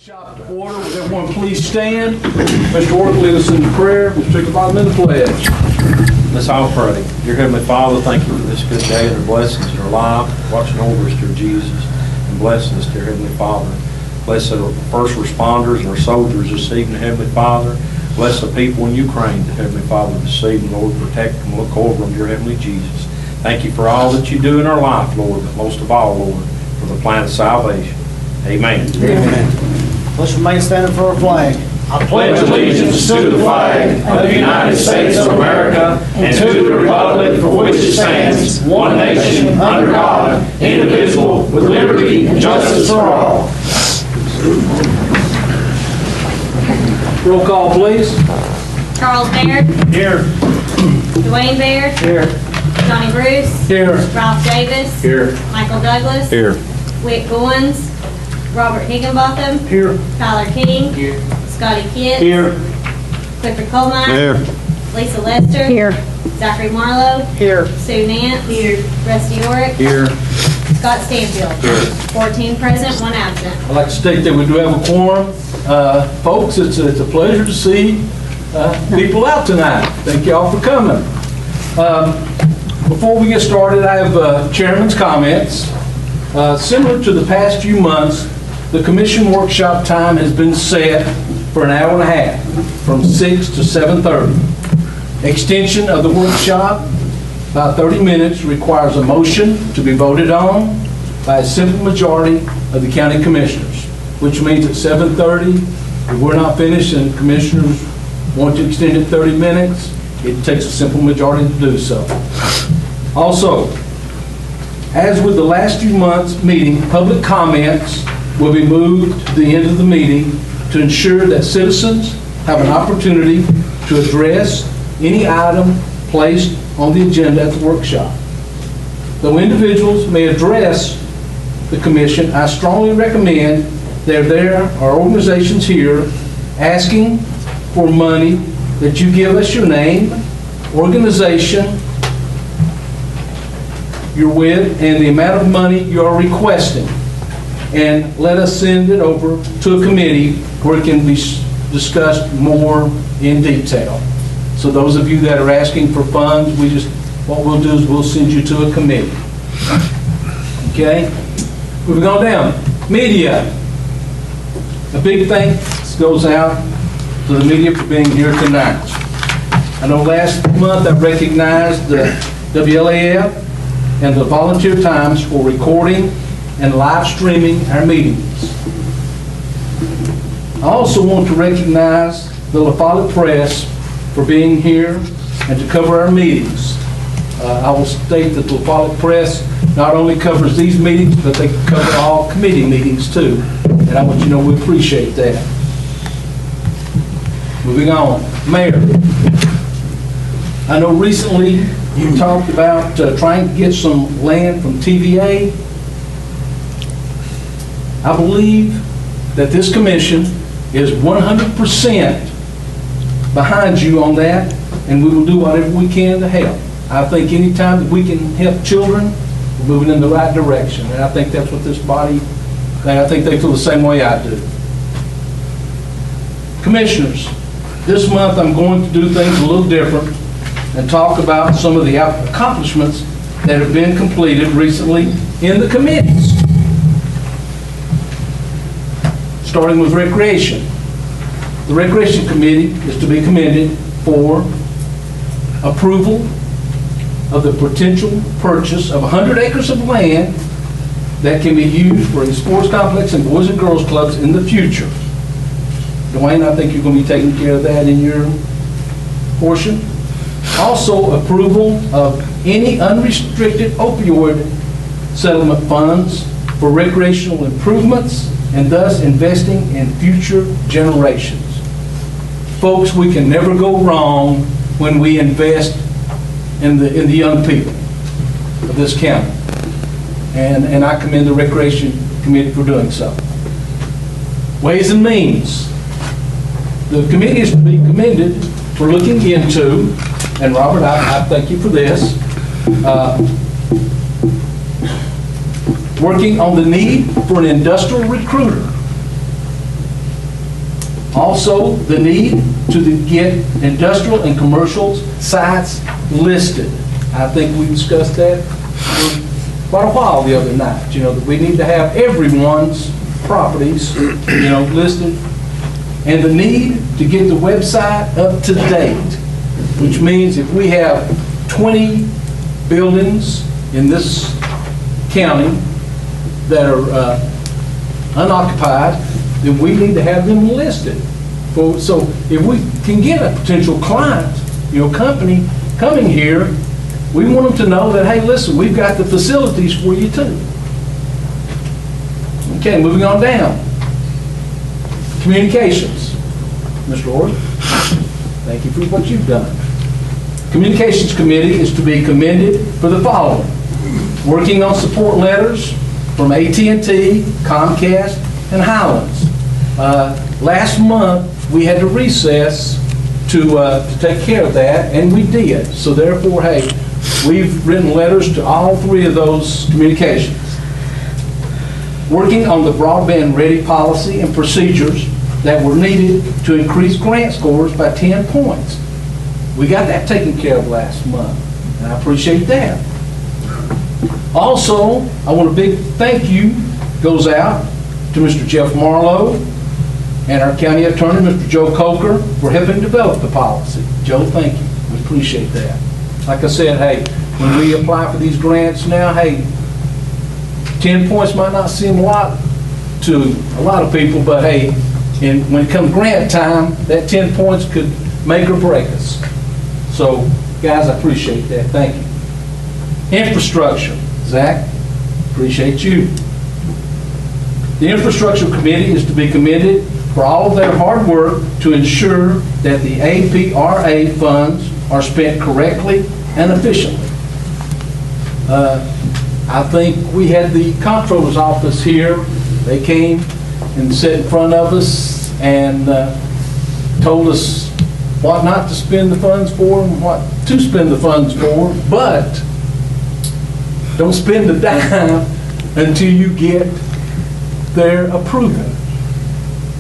Shop to order. Would everyone please stand? Mr. Ork, lead us in prayer. Mr. Ichabod, in the pledge. Let's all pray. Dear Heavenly Father, thank you for this good day and the blessings in our life, watching over us, dear Jesus, and blessing us, dear Heavenly Father. Bless the first responders and our soldiers this evening, Heavenly Father. Bless the people in Ukraine, dear Heavenly Father, this evening. Lord, protect them, look over them, dear Heavenly Jesus. Thank you for all that you do in our life, Lord, but most of all, Lord, for the plan of salvation. Amen. Amen. Let's remain standing for our flag. I pledge allegiance to the flag of the United States of America and to the republic for which it stands, one nation, under God, indivisible, with liberty and justice for all. Roll call, please. Charles Baird. Here. Dwayne Baird. Here. Johnny Bruce. Here. Ralph Davis. Here. Michael Douglas. Here. Wick Goins. Robert Higginbotham. Here. Tyler King. Here. Scotty Kidd. Here. Clifford Coleman. Here. Lisa Lester. Here. Zachary Marlowe. Here. Sue Nance. Here. Rusty Orrick. Here. Scott Stanfield. Here. 14 present, 1 absent. I'd like to state that we do have a quorum. Folks, it's a pleasure to see people out tonight. Thank you all for coming. Before we get started, I have chairman's comments. Similar to the past few months, the commission workshop time has been set for an hour and a half, from 6 to 7:30. Extension of the workshop by 30 minutes requires a motion to be voted on by a simple majority of the county commissioners, which means at 7:30, if we're not finished and commissioners want to extend it 30 minutes, it takes a simple majority to do so. Also, as with the last few months' meeting, public comments will be moved to the end of the meeting to ensure that citizens have an opportunity to address any item placed on the agenda at the workshop. Though individuals may address the commission, I strongly recommend that there are organizations here asking for money that you give us your name, organization you're with, and the amount of money you are requesting, and let us send it over to a committee where it can be discussed more in detail. So those of you that are asking for funds, what we'll do is we'll send you to a committee. Okay? Moving on down. Media. A big thanks goes out to the media for being here tonight. I know last month I recognized the WLAF and the Volunteer Times for recording and live streaming our meetings. I also want to recognize the La Follette Press for being here and to cover our meetings. I will state that the La Follette Press not only covers these meetings, but they cover all committee meetings too. And I want you to know we appreciate that. Moving on. Mayor, I know recently you talked about trying to get some land from TVA. I believe that this commission is 100% behind you on that, and we will do whatever we can to help. I think anytime that we can help children, we're moving in the right direction, and I think that's what this body, I think they feel the same way I do. Commissioners, this month I'm going to do things a little different and talk about some of the accomplishments that have been completed recently in the committees. Starting with Recreation. The Recreation Committee is to be commended for approval of the potential purchase of 100 acres of land that can be used for a sports complex and boys and girls clubs in the future. Dwayne, I think you're going to be taking care of that in your portion. Also, approval of any unrestricted opioid settlement funds for recreational improvements and thus investing in future generations. Folks, we can never go wrong when we invest in the young people of this county. And I commend the Recreation Committee for doing so. Ways and Means. The committee is to be commended for looking into, and Robert, I thank you for this, working on the need for an industrial recruiter Also, the need to get industrial and commercial sites listed. I think we discussed that for quite a while the other night, that we need to have everyone's properties, listed. And the need to get the website up to date, which means if we have 20 buildings in this county that are unoccupied, then we need to have them listed. So if we can get a potential client, company coming here, we want them to know that, hey, listen, we've got the facilities for you too. Okay, moving on down. Communications. Mr. Orr, thank you for what you've done. Communications Committee is to be commended for the following. Working on support letters from AT&T, Comcast, and Highlands. Last month, we had to recess to take care of that, and we did. So therefore, hey, we've written letters to all three of those communications. Working on the broadband ready policy and procedures that were needed to increase grant scores by 10 points. We got that taken care of last month, and I appreciate that. Also, I want a big thank you goes out to Mr. Jeff Marlowe and our county attorney, Mr. Joe Coker, for helping develop the policy. Joe, thank you. We appreciate that. Like I said, hey, when we apply for these grants now, hey, 10 points might not seem a lot to a lot of people, but hey, when it comes grant time, that 10 points could make or break us. So, guys, I appreciate that. Thank you. Infrastructure. Zach, appreciate you. The Infrastructure Committee is to be commended for all of their hard work to ensure that the APRA funds are spent correctly and efficiently. I think we had the comptroller's office here. They came and sat in front of us and told us what not to spend the funds for and what to spend the funds for, but don't spend a dime until you get their approval.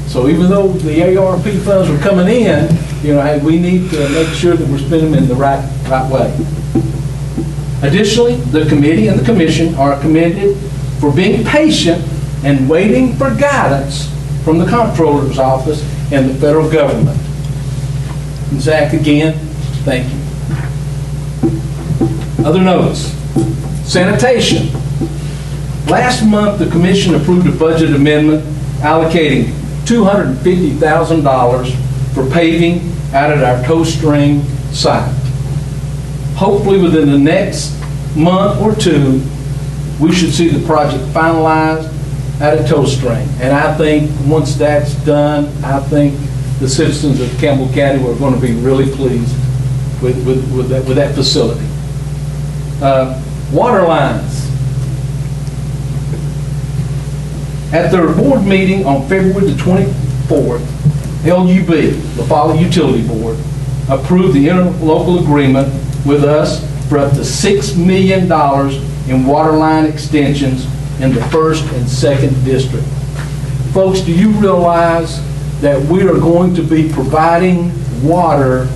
So even though the ARP funds are coming in, hey, we need to make sure that we're spending them in the right way. Additionally, the committee and the commission are commended for being patient and waiting for guidance from the comptroller's office and the federal government. And Zach, again, thank you. Other notes. Sanitation. Last month, the commission approved a budget amendment allocating $250,000 for paving out at our tow string site. Hopefully within the next month or two, we should see the project finalized at a tow string. And I think once that's done, I think the citizens of Campbell County are going to be really pleased with that facility. Water lines. At their board meeting on February the 24th, LUB, the Follow Utility Board, approved the interlocal agreement with us for up to $6 million in water line extensions in the 1st and 2nd district. Folks, do you realize that we are going to be providing water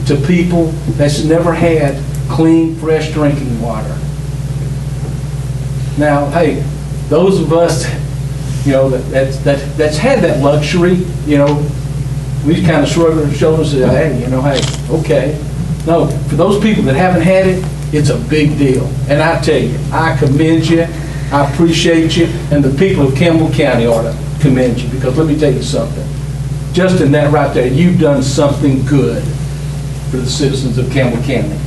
to people that's never had clean, fresh drinking water? Now, hey, those of us, that's had that luxury, we kind of shrug our shoulders and say, hey, okay. No, for those people that haven't had it, it's a big deal. And I tell you, I commend you, I appreciate you, and the people of Campbell County ought to commend you, because let me tell you something. Just in that right there, you've done something good for the citizens of Campbell County.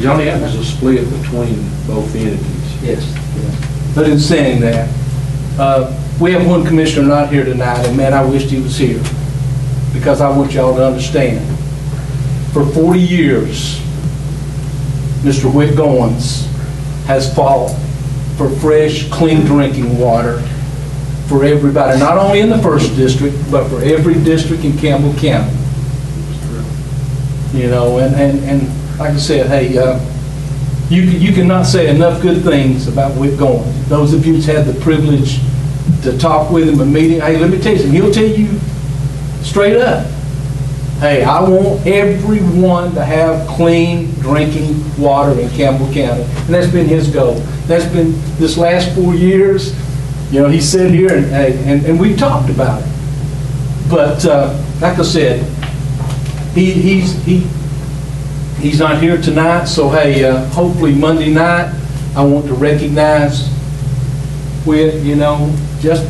Johnny, that was a split between both entities. Yes. But in saying that, we have one commissioner not here tonight, and man, I wished he was here, because I want y'all to understand. For 40 years, Mr. Whit Goins has fought for fresh, clean drinking water for everybody, not only in the 1st district, but for every district in Campbell County. And like I said, hey, You cannot say enough good things about Whit Goins. Those of you who's had the privilege to talk with him, a meeting, hey, let me tell you something, he'll tell you straight up, hey, I want everyone to have clean drinking water in Campbell County. And that's been his goal. That's been this last 4 years. You know, he sat here and we talked about it. But like I said, he's not here tonight, so hey, hopefully Monday night, I want to recognize Whit, you know, just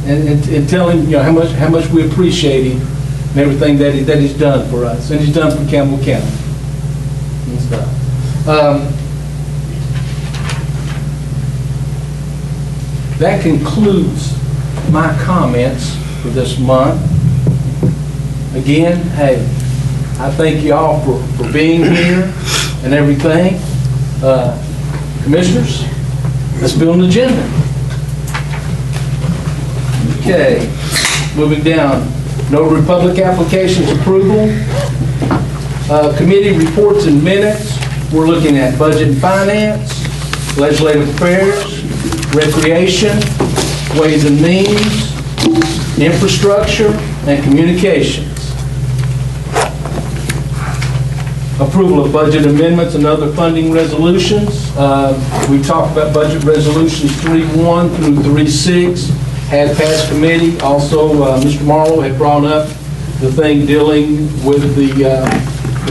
and tell him, you know, how much we appreciate him and everything that he's done for us, and he's done for Campbell County and stuff. That concludes my comments for this month. Again, hey, I thank you all for being here and everything. Commissioners, let's build an agenda. Okay, moving down. No Republic applications approval. Committee reports and minutes. We're looking at budget and finance, legislative affairs, recreation, ways and means, infrastructure, and communications. Approval of budget amendments and other funding resolutions. We talked about budget resolutions 3.1 through 3.6. Had passed committee. Also, Mr. Marlowe had brought up the thing dealing with the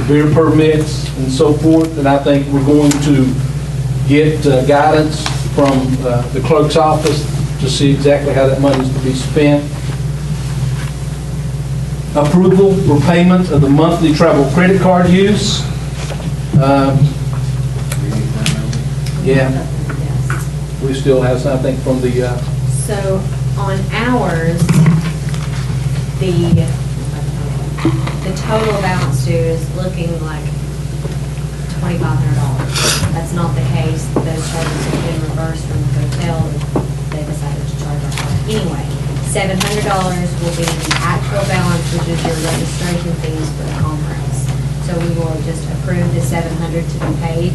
beer permits and so forth. And I think we're going to get guidance from the clerk's office to see exactly how that money is to be spent. Approval for payment of the monthly travel credit card use. Yeah, we still have something from the... So on ours, the total balance due is looking like $2,500. That's not the case. Those charges have been reversed from the hotel. They decided to charge our card. Anyway, $700 will be the actual balance, which is your registration fees for the conference. So we will just approve the $700 to be paid.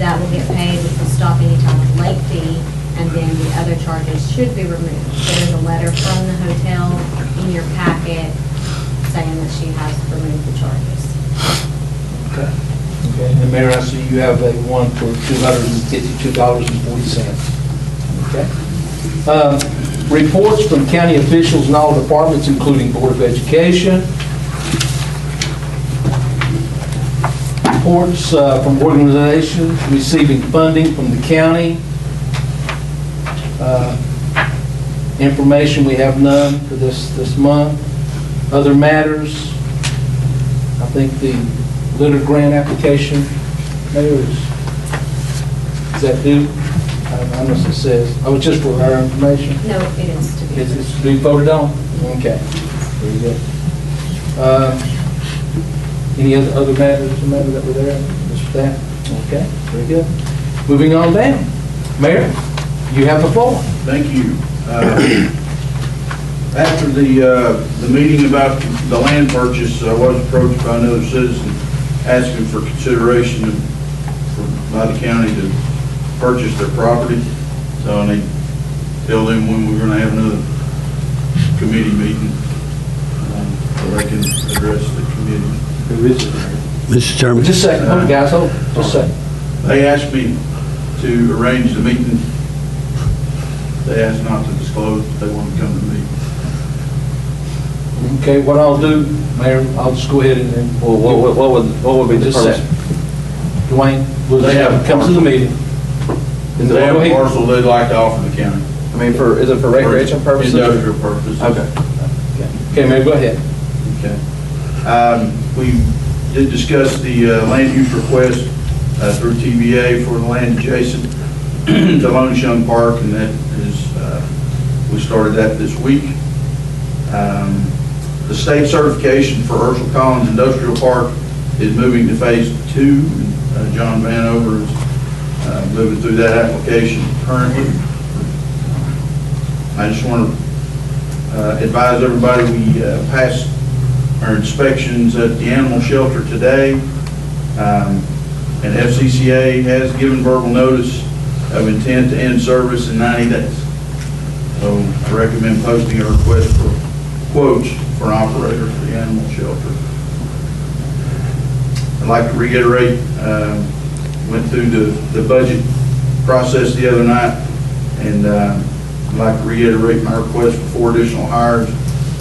That will get paid, which will stop any type of late fee, and then the other charges should be removed. So there's a letter from the hotel in your packet saying that she has removed the charges. Okay. Okay. And Mayor, I see you have a one for $252.40. Okay. Reports from county officials and all departments, including Board of Education. Reports from organizations receiving funding from the county. Information, we have none for this month. Other matters, I think the litter grant application, Mayor, is that due? I don't know if it says, oh, it's just for our information? No, it is to be. It's to be voted on? Okay, very good. Any other matters that were there? Just that? Okay, very good. Moving on down. Mayor, you have the floor. Thank you. After the meeting about the land purchase, I was approached by another citizen asking for consideration by the county to purchase their property. So I need to tell them when we're going to have another committee meeting so they can address the committee. Who is it? Mr. Chairman. Just a second, hold on, guys, hold, just a second. They asked me to arrange the meeting. They asked not to disclose, but they want to come to the meeting. Okay, what I'll do, Mayor, I'll just go ahead and, Well, what would be the just a purpose? second. Dwayne, we'll They have a come to the meeting. They have a parcel they'd like to offer the county. I mean, is it for recreation purposes? Industrial purposes. Okay. Okay, Mayor, go ahead. Okay. We did discuss the land use request through TVA for the land adjacent to Lone Shung Park, and that is, we started that this week. The state certification for Herschel Collins Industrial Park is moving to phase 2. John Vanover is moving through that application currently. I just want to advise everybody we passed our inspections at the animal shelter today. and FCCA has given verbal notice of intent to end service in 90 days. So I recommend posting a request for quotes for an operator for the animal shelter. I'd like to reiterate, went through the budget process the other night, and I'd like to reiterate my request for 4 additional hires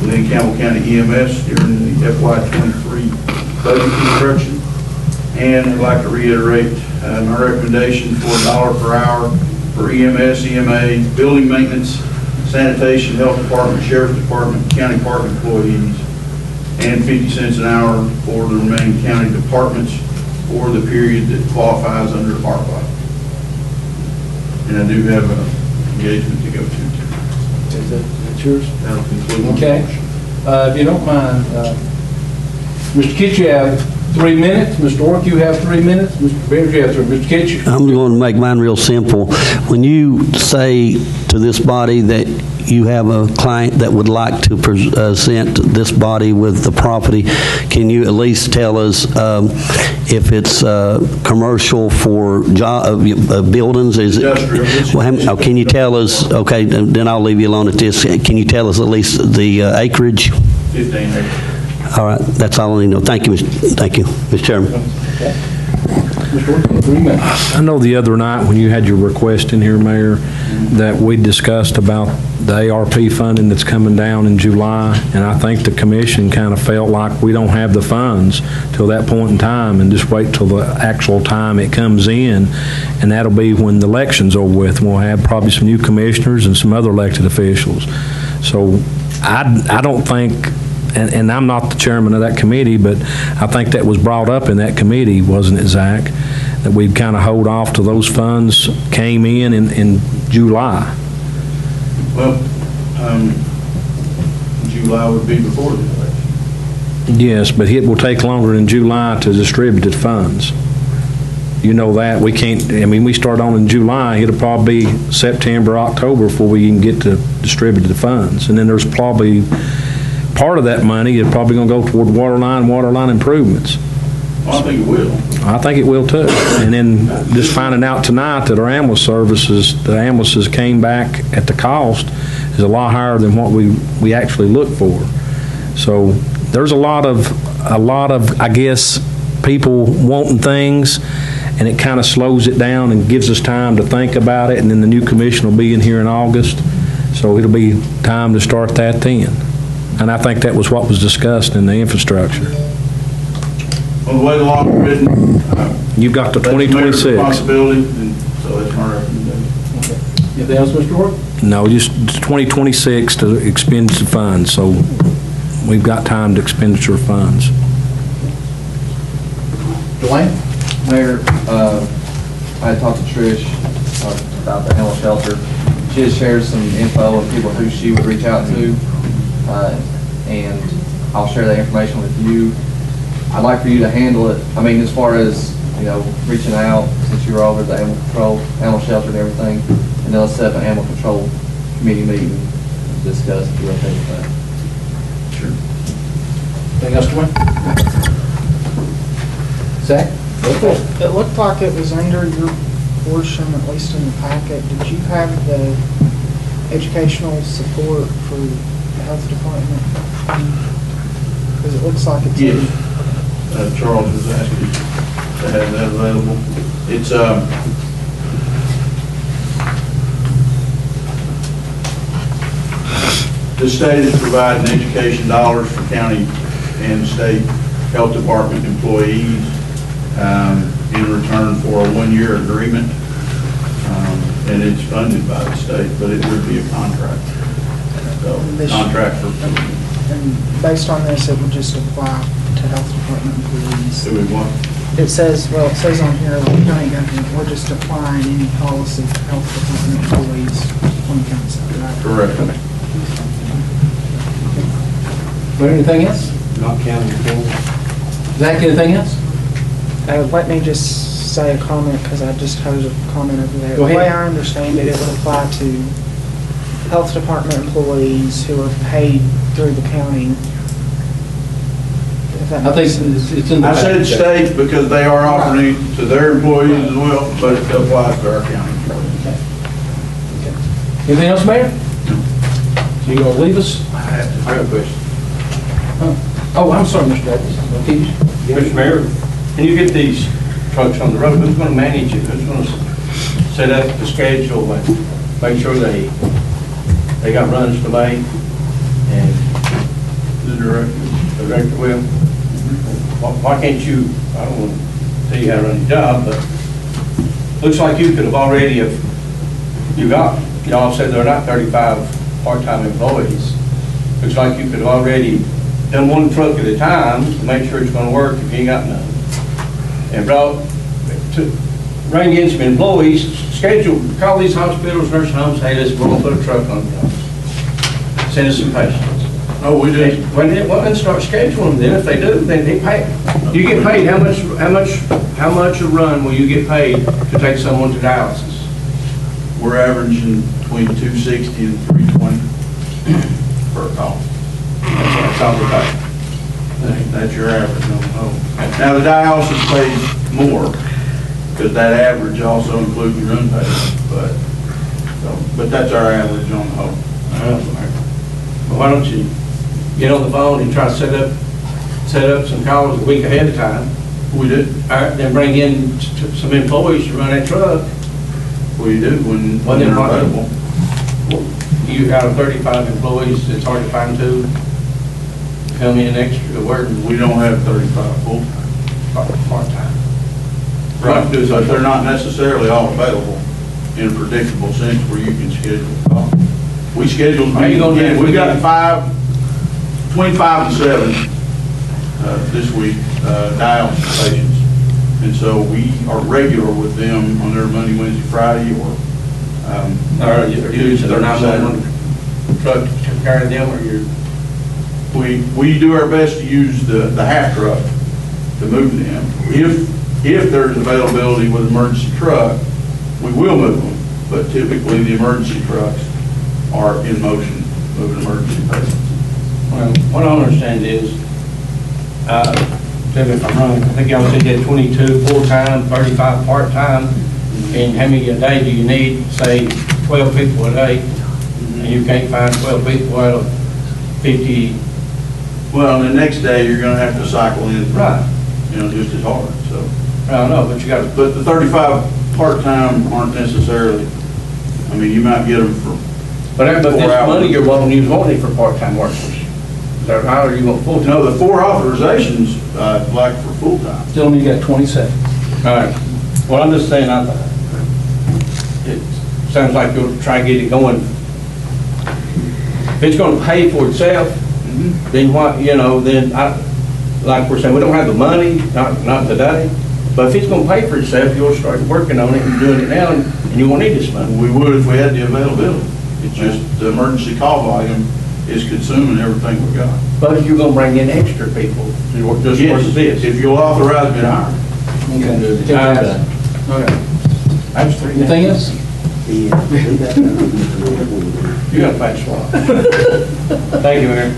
within Campbell County EMS during the FY23 budget construction. And I'd like to reiterate my recommendation for $1 per hour for EMS, EMA, building maintenance, sanitation, health department, sheriff's department, county park employees, and 50 cents an hour for the remaining county departments for the period that qualifies under ARPA. And I do have an engagement to go to. Is that yours? That'll conclude my Okay. portion. If you don't mind, Mr. Kitch, you have 3 minutes. Mr. Ork, you have 3 minutes. Mr. Bears, you have 3 minutes. Mr. Kitch? I'm going to make mine real simple. When you say to this body that you have a client that would like to present this body with the property, can you at least tell us if it's commercial for buildings? Is it? Industrial. Can you tell us, okay, then I'll leave you alone at this. Can you tell us at least the acreage? 15 acres. All right, that's all I need to know. Thank you, Mr. Chairman. Mr. Ork, 3 minutes. I know the other night when you had your request in here, Mayor, that we discussed about the ARP funding that's coming down in July, and I think the commission kind of felt like we don't have the funds till that point in time, and just wait till the actual time it comes in, and that'll be when the election's over with, and we'll have probably some new commissioners and some other elected officials. So I don't think, and I'm not the chairman of that committee, but I think that was brought up in that committee, wasn't it, Zach? That we'd kind of hold off till those funds came in July. Well, July would be before the election. Yes, but it will take longer than July to distribute the funds. You know that. We can't, I mean, we start on in July, it'll probably be September, October before we can get to distribute the funds. And then there's probably, part of that money is probably going to go toward water line improvements. Well, I think it will. I think it will too. And then just finding out tonight that our ambulance services, the ambulances came back at the cost is a lot higher than what we actually look for. So there's a lot of, I guess, people wanting things, and it kind of slows it down and gives us time to think about it, and then the new commission will be in here in August. So it'll be time to start that then. And I think that was what was discussed in the infrastructure. Well, the way the law is written, You've got the that's the mayor's 2026. responsibility, and so that's my recommendation. Anything else, Mr. Ork? No, just 2026 to expend the funds, so we've got time to expenditure funds. Dwayne? Mayor, I had talked to Trish about the animal shelter. She has shared some info of people who she would reach out to, and I'll share that information with you. I'd like for you to handle it, I mean, as far as, you know, reaching out, since you were over at the animal control, animal shelter and everything, and then let's set up an animal control committee meeting to discuss if you're okay with that. Sure. Anything else, Dwayne? Zach? It looked like it was under your portion, at least in the packet. Did you have the educational support for the health department? Because it looks like it's. Yes. Charles was asking to have that available. It's, the state is providing education dollars for county and state health department employees in return for a 1-year agreement. And it's funded by the state, but it would be a contract. So, contract for. And based on this, it would just apply to health department employees. Do we want? It says, well, it says on here, the county government, we're just applying any policy for health department employees when it comes out, right? Correct. Anything else? Not counting the Zach, anything else? Let me just say a comment, because I just heard a comment over there. Go ahead. The way I understand it, it would apply to health department employees who are paid through the county. I think it's in the I said package. state because they are offering it to their employees as well, but it applies to our county employees. Anything else, Mayor? So you gonna leave us? I have a question. Oh, I'm sorry, Mr. Davis. Okay. Mr. Mayor, when you get these trucks on the road, who's going to manage it? Who's going to set up the schedule and make sure they got runs to make? And The director. the director will? Why can't you, I don't want to tell you how to run your job, but looks like you could have already, if y'all said there are not 35 part-time employees. Looks like you could have already done one truck at a time to make sure it's going to work if you ain't got none. And bring in some employees, call these hospitals, nursing homes, hey, let's go and put a truck on the road. Send us some patients. Oh, we did. Well, then start scheduling them. Then if they do, then they pay. You get paid, how much a run will you get paid to take someone to dialysis? We're averaging between 260 and 320 per call. That's all we pay. That's your average on the whole. Now, the dialysis pays more, because that average also includes your unpaid, but that's our average on the whole. Well, why don't you get on the phone and try to set up some calls a week ahead of time? We do. Then bring in some employees to run that truck. We do when Well, they're then what- available. You out of 35 employees, it's hard to find two to come in extra to work We don't have 35 full-time. part-time. Right, but they're not necessarily all available in a predictable sense where you can schedule a call. We schedule, How you gonna do it? we got between 5 and 7 this week, dialysis patients. And so we are regular with them on their Monday, Wednesday, Friday, or Usually they're not on the truck to take care of them, or you're... We do our best to use the half truck to move them. If there's availability with emergency truck, we will move them, but typically the emergency trucks are in motion moving emergency patients. Well, what I understand is, tell me if I'm wrong, I think y'all said you had 22 full-time, 35 part-time, and how many a day do you need? Say 12 people a day, and you can't find 12 people out of 50. Well, and the next day, you're gonna have to cycle in. Right. Just as hard, so. I don't know, but you got to... But the 35 part-time aren't necessarily, I mean, you might get them for, But 4 this hours. money you're wanting for part-time workers. Is that right, or you want full-time? no, the 4 authorizations, like for full-time. Still only got 27. All right. Well, I'm just saying, it sounds like you'll try and get it going. If it's going to pay for itself, then what, then like we're saying, we don't have the money, not today, but if it's going to pay for itself, you'll start working on it and doing it now, and you won't need this money. We would if we had the availability. It's just the emergency call volume is consuming everything we got. But you're going to bring in extra people to work just work this. If you'll authorize me to hire. Okay. Okay. That's three. Anything else? You got a fast swap. Thank you, Mayor.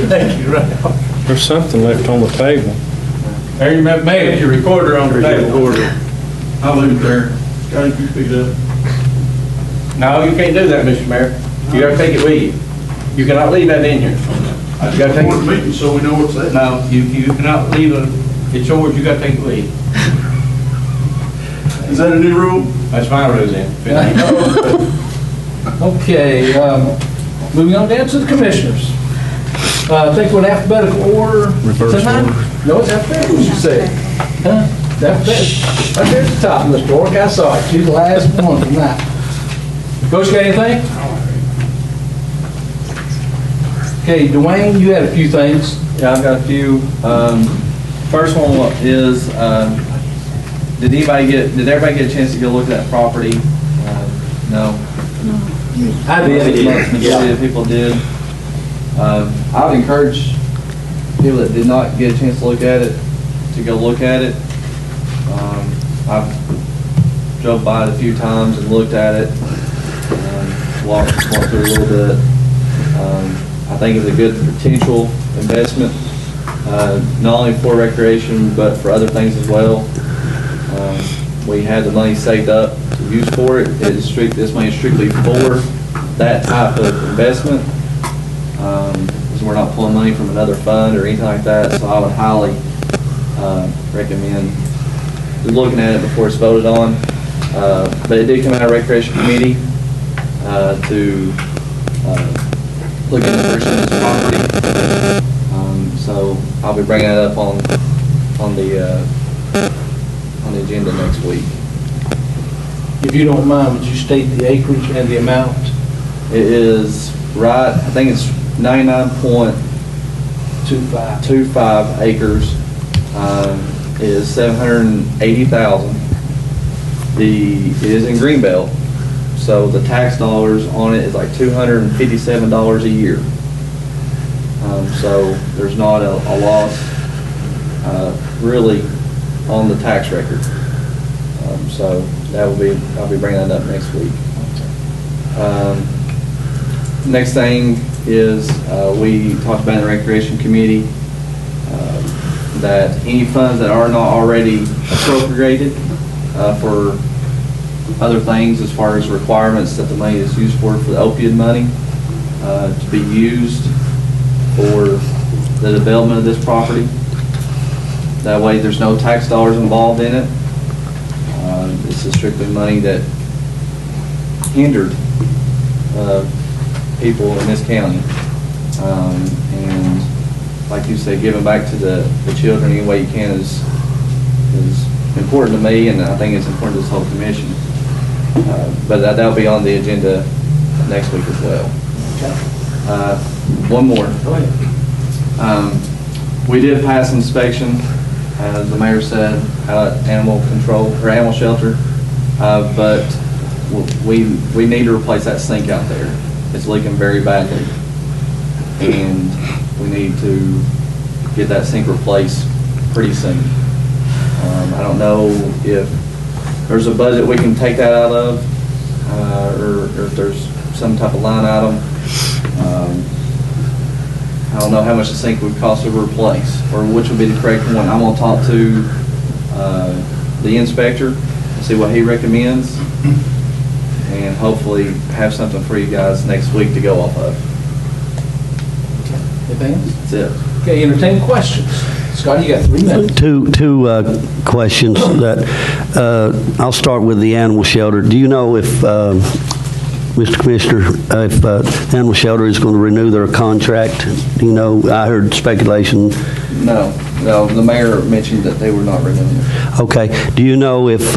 Thank you, Ralph. There's something left on the table. There you have your recorder on the table. I'll leave it there. Scotty, can you pick it up? No, you can't do that, Mr. Mayor. You gotta take it with you. You cannot leave that in here. I You gotta just take want it. to meet you so we know what's there. No, you cannot leave it. It's yours, you gotta take it with you. Is that a new rule? That's my rule then. Okay, moving on down to the commissioners. I think we're in alphabetical order tonight. No, it's alphabetical, you said. Huh? It's alphabetical. Right there at the top, Mr. Ork, I saw it. She's the last one tonight. Coach, got anything? Okay, Dwayne, you had a few things. Yeah, I've got a few. First one is, did everybody get a chance to go look at that property? No. I did. Majority of people did. I would encourage people that did not get a chance to look at it to go look at it. I've drove by it a few times and looked at it, walked through a little bit. I think it's a good potential investment. not only for recreation, but for other things as well. We had the money saved up to use for it. This money is strictly for that type of investment. Because we're not pulling money from another fund or anything like that, so I would highly recommend looking at it before it's voted on. But it did come out of Recreation Committee to look at the purchase of property. So I'll be bringing that up on the agenda next week. If you don't mind, would you state the acreage and the amount? It is right, I think it's 99.25 acres. It is 780,000. It is in Greenbelt, so the tax dollars on it is like $257 a year. So there's not a loss really on the tax record. So I'll be bringing that up next week. Next thing is we talked about in the Recreation Committee that any funds that are not already appropriated for other things as far as requirements that the money is used for the opioid money to be used for the development of this property. That way there's no tax dollars involved in it. This is strictly money that hindered people in this county. And like you said, giving back to the children any way you can is important to me, and I think it's important to this whole commission. But that'll be on the agenda next week as well. One more. Go ahead. We did pass inspection, as the mayor said, at animal control or animal shelter, but we need to replace that sink out there. It's leaking very badly, and we need to get that sink replaced pretty soon. I don't know if there's a budget we can take that out of, or if there's some type of line item. I don't know how much the sink would cost to replace, or which would be the correct one. I'm gonna talk to the inspector and see what he recommends, and hopefully have something for you guys next week to go off of. Anything else? That's it. Okay, entertain questions. Scotty, you got 3 minutes. Two questions that, I'll start with the animal shelter. Do you know if, Mr. Commissioner, if the animal shelter is going to renew their contract? Do you know, I heard speculation. No, the mayor mentioned that they were not renewing it. Okay. Do you know if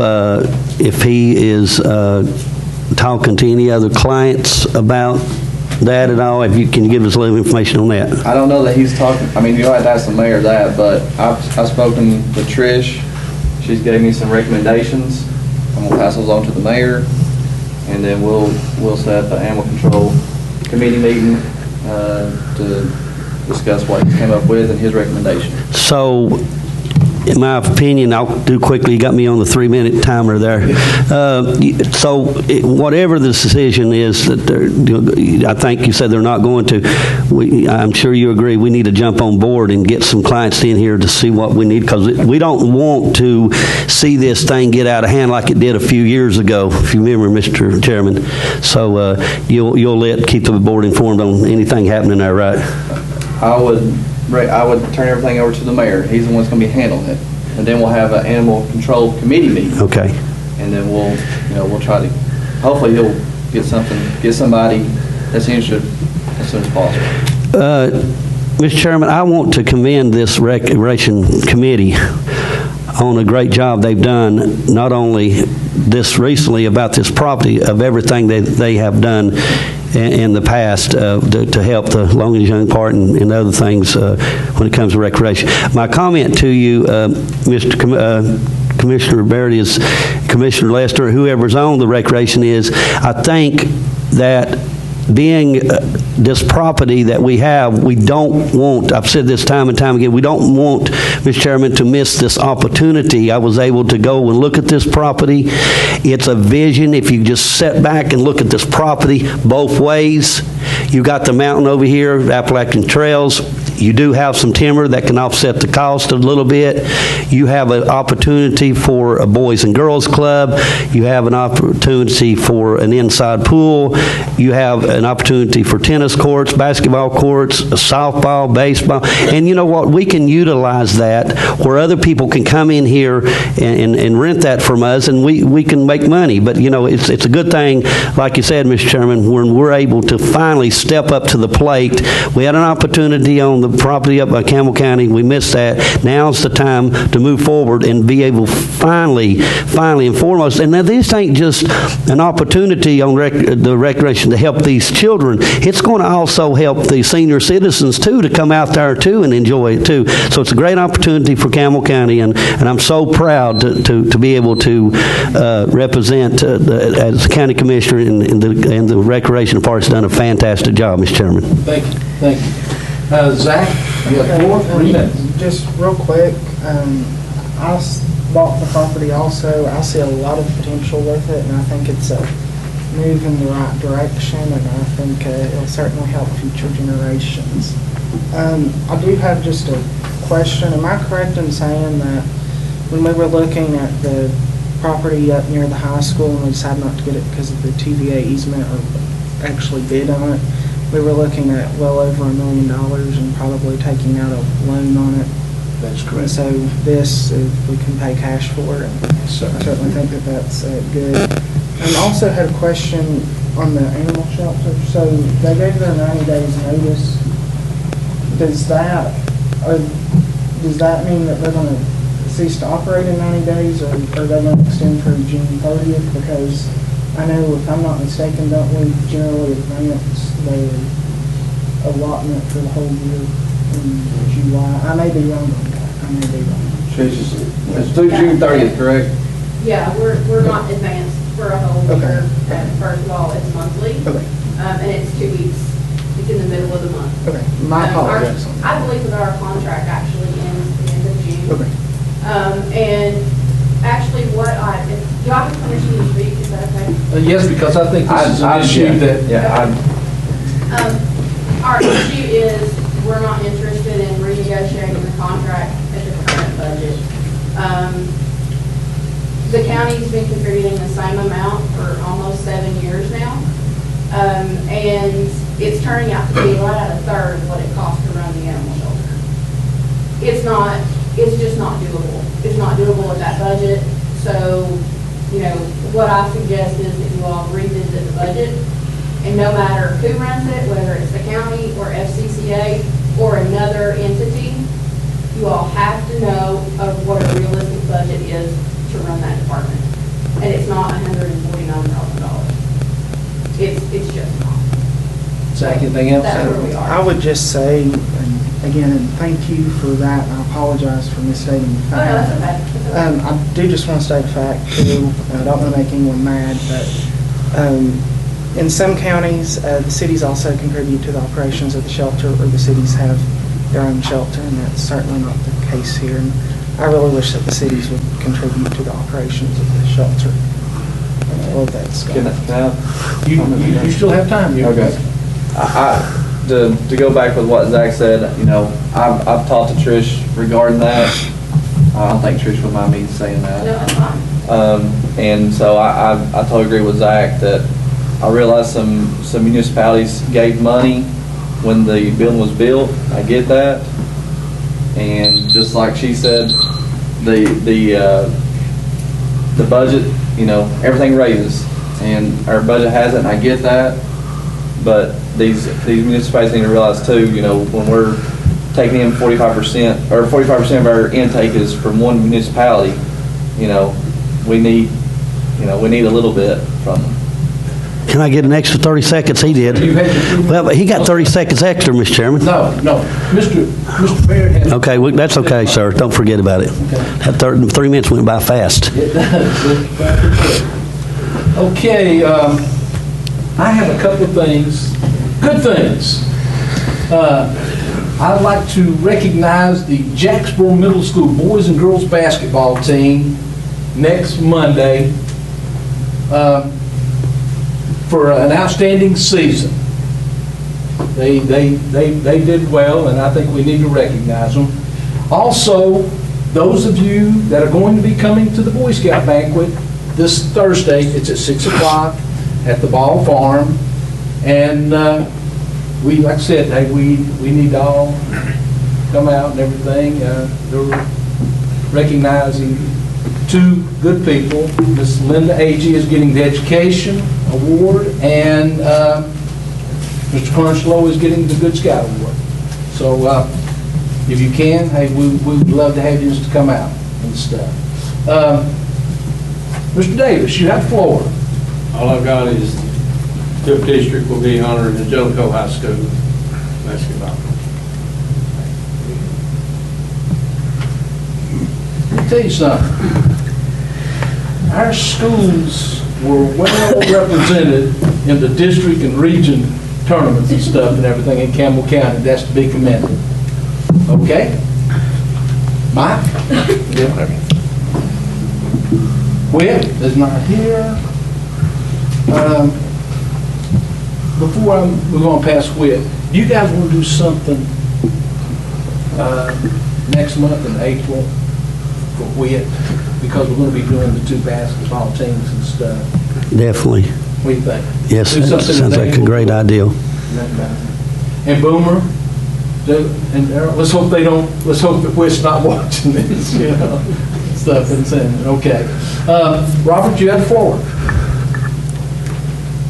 he is talking to any other clients about that at all? Can you give us a little information on that? I don't know that he's talking, I mean, you'll have to ask the mayor that, but I've spoken with Trish. She's gave me some recommendations. I'm gonna pass those on to the mayor, and then we'll set up an animal control committee meeting to discuss what he came up with and his recommendation. So, in my opinion, I'll do quickly, you got me on the 3-minute timer there. So, whatever the decision is, that I think you said they're not going to, I'm sure you agree, we need to jump on board and get some clients in here to see what we need, because we don't want to see this thing get out of hand like it did a few years ago, if you remember, Mr. Chairman. So, you'll keep the board informed on anything happening there, right? I would turn everything over to the mayor. He's the one that's going to be handling it. And then we'll have an animal control committee meeting. Okay. And then we'll try to, hopefully he'll get somebody that's interested as soon as possible. Mr. Chairman, I want to commend this Recreation Committee on a great job they've done, not only this recently about this property, of everything that they have done in the past to help the Long and Young part and other things when it comes to recreation. My comment to you, Commissioner Barrett, is Commissioner Lester, whoever's on the recreation, is I think that being this property that we have, we don't want, I've said this time and time again, we don't want, Mr. Chairman, to miss this opportunity. I was able to go and look at this property. It's a vision. If you just sit back and look at this property both ways, you got the mountain over here, Appalachian Trails. You do have some timber that can offset the cost a little bit. You have an opportunity for a Boys and Girls Club. You have an opportunity for an inside pool. You have an opportunity for tennis courts, basketball courts, softball, baseball. And you know what? We can utilize that where other people can come in here and rent that from us, and we can make money. But, you know, it's a good thing, like you said, Mr. Chairman, when we're able to finally step up to the plate. We had an opportunity on the property up by Campbell County. We missed that. Now's the time to move forward and be able finally and foremost. And now this ain't just an opportunity on the recreation to help these children. It's going to also help the senior citizens too to come out there too and enjoy it too. So it's a great opportunity for Campbell County, and I'm so proud to be able to represent as a county commissioner, and the recreation department's done a fantastic job, Mr. Chairman. Thank you, thank you. Zach, you have 3 minutes. Just real quick, I bought the property also. I see a lot of potential with it, and I think it's a move in the right direction, and I think it'll certainly help future generations. I do have just a question. Am I correct in saying that when we were looking at the property up near the high school and we decided not to get it because of the TVA easement or actually bid on it, we were looking at well over $1 million and probably taking out a loan on it? That's correct. And so this, if we can pay cash for it, I certainly think that that's good. And also had a question on the animal shelter. So they gave their 90 days notice. Does that mean that they're going to cease to operate in 90 days, or are they going to extend through June 30th? Because I know, if I'm not mistaken, don't we generally advance their allotment for the whole year in July? I may be wrong on that. I may be wrong. It's through June 30th, correct? Yeah, we're not advanced for a whole year. First of all, it's monthly. Okay. And it's 2 weeks. It's in the middle of the month. Okay. My apologies. I believe that our contract actually ends at the end of June. Okay. And actually do I have permission to speak? Is that okay? Yes, because I think this is an issue that... Our issue is we're not interested in renegotiating the contract at the current budget. The county's been contributing the same amount for almost 7 years now. And it's turning out to be right at a third of what it costs to run the animal shelter. It's just not doable. It's not doable at that budget. So, you know, what I suggest is that you all revisit the budget, and no matter who runs it, whether it's the county or FCCA or another entity, you all have to know of what a realistic budget is to run that department. And it's not $149,000. It's just not. Zach, anything else? That's where we are. I would just say, and again, and thank you for that, and I apologize for misstating the Oh, no, fact. that's okay. I do just want to state a fact, too. I don't want to make anyone mad, but in some counties, the cities also contribute to the operations of the shelter, or the cities have their own shelter, and that's certainly not the case here. And I really wish that the cities would contribute to the operations of the shelter. And all of that stuff. Can I? You still have time. Okay. To go back with what Zach said, you know, I've talked to Trish regarding that. I don't think Trish would mind me saying that. No, that's fine. And so I totally agree with Zach that I realize some municipalities gave money when the building was built. I get that. And just like she said, the budget, you know, everything raises, and our budget hasn't, and I get that. But these municipalities need to realize too, you know, when we're taking in 45%, or 45% of our intake is from one municipality, you know, we need a little bit from them. Can I get an extra 30 seconds? He did. Well, but he got 30 seconds extra, Mr. Chairman. No. Mr. Baird has... Okay, well, that's okay, sir. Don't forget about it. That 3 minutes went by fast. It does. Okay, I have a couple of things, good things. I'd like to recognize the Jacksboro Middle School boys and girls basketball team next Monday for an outstanding season. They did well, and I think we need to recognize them. Also, those of you that are going to be coming to the Boy Scout banquet this Thursday, it's at 6 o'clock at the Ball Farm, and we, like I said, hey, we need to all come out and everything. They're recognizing two good people. Miss Linda Agee is getting the Education Award, and Mr. Crunchlow is getting the Good Scout Award. So if you can, hey, we'd love to have you just to come out and stuff. Mr. Davis, you have the floor. All I've got is the 5th District will be honoring the Jellicoe High School basketball. Let me tell you something. Our schools were well represented in the district and region tournaments and stuff and everything in Campbell County. That's to be commended. Okay? Mike? Yeah. Whit is not here. Before we're going to pass Whit, you guys want to do something next month in April for Whit? Because we're going to be doing the 2 basketball teams and stuff. Definitely. What do you think? Yes, Do something sounds in like a April. great idea. And Boomer, and let's hope they don't, let's hope that Whit's not watching this, you know, stuff and saying, okay. Robert, you have the floor.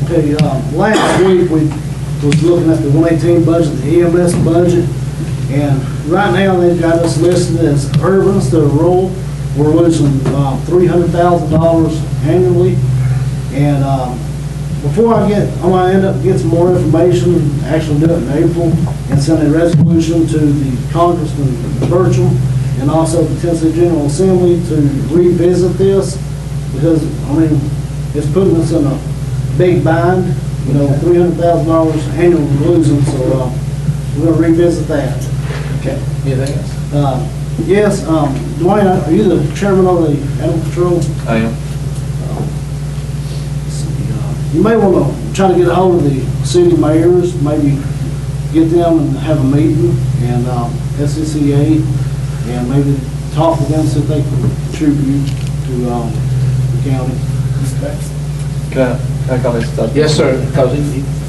Okay, last week we was looking at the 118 budget, the EMS budget, and right now they've got us listed as urban instead of rural. We're losing $300,000 annually, and before I'm gonna end up getting some more information, actually do it in April, and send a resolution to the Congressman Burchell and also the Tennessee General Assembly to revisit this, because, I mean, it's putting us in a big bind, you know, $300,000 annually we're losing, so we're gonna revisit that. Okay. Anything else? Yes, Dwayne, are you the chairman of the Animal Control? I am. You may want to try to get a hold of the city mayors, maybe get them and have a meeting, and SCCA, and maybe talk with them, see if they can contribute to the county. Can I comment stuff? Yes, sir. Because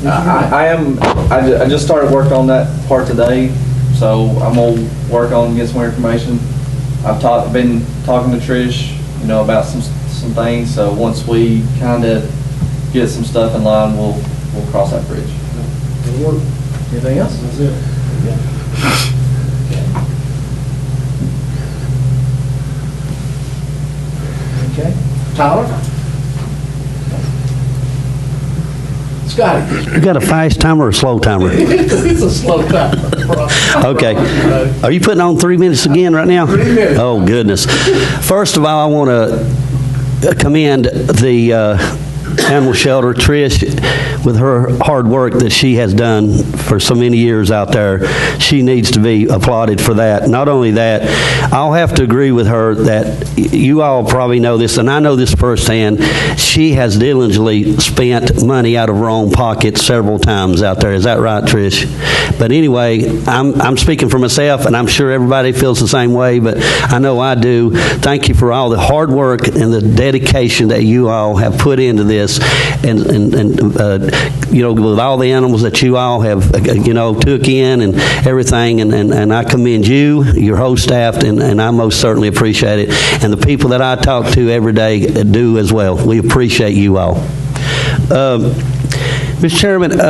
I just started working on that part today, so I'm gonna work on getting some more information. I've been talking to Trish, you know, about some things. So once we kind of get some stuff in line, we'll cross that bridge. It'll work. anything else? That's it. Okay. Tyler? Scotty? You got a fast timer or a slow timer? It's a slow timer. Okay. Are you putting on 3 minutes again right now? 3 minutes. Oh, goodness. First of all, I want to commend the animal shelter, Trish, with her hard work that she has done for so many years out there. She needs to be applauded for that. Not only that, I'll have to agree with her that you all probably know this, and I know this firsthand. She has diligently spent money out of her own pocket several times out there. Is that right, Trish? But anyway, I'm speaking for myself, and I'm sure everybody feels the same way, but I know I do. Thank you for all the hard work and the dedication that you all have put into this, and you know, with all the animals that you all have, you know, took in and everything, and I commend you, your whole staff, and I most certainly appreciate it. And the people that I talk to every day do as well. We appreciate you all. Mr. Chairman,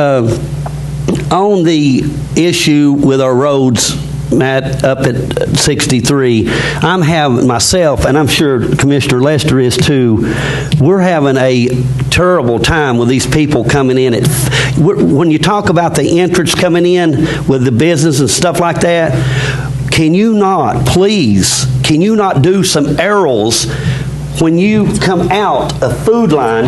on the issue with our roads, Matt, up at 63, I'm having myself, and I'm sure Commissioner Lester is too, we're having a terrible time with these people coming in. When you talk about the entrance coming in with the business and stuff like that, can you not do some arrows when you come out of Food Line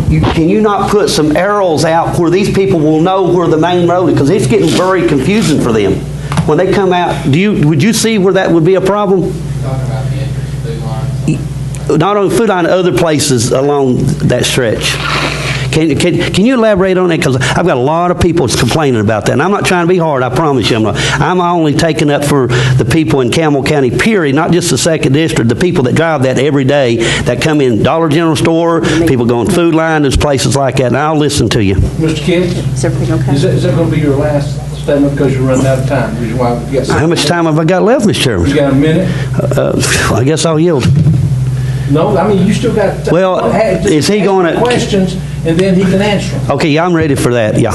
can you not put some arrows out where these people will know where the main road is? Because it's getting very confusing for them. When they come out, would you see where that would be a problem? Talking about the entrance food lines. Not only food line, other places along that stretch. Can you elaborate on that? Because I've got a lot of people complaining about that. And I'm not trying to be hard, I promise you I'm not. I'm only taking up for the people in Campbell County, period, not just the 2nd District, the people that drive that every day, that come in Dollar General store, people going food line, there's places like that, and I'll listen to you. Mr. Kidd? Is everything okay? Is that going to be your last statement because you're running out of time? Reason why we got How much time have I got left, Mr. Chairman? You got a minute? I guess I'll yield. No, I mean, you still got... Well, is he going to... Questions, and then he can answer them. Okay, yeah, I'm ready for that, yeah.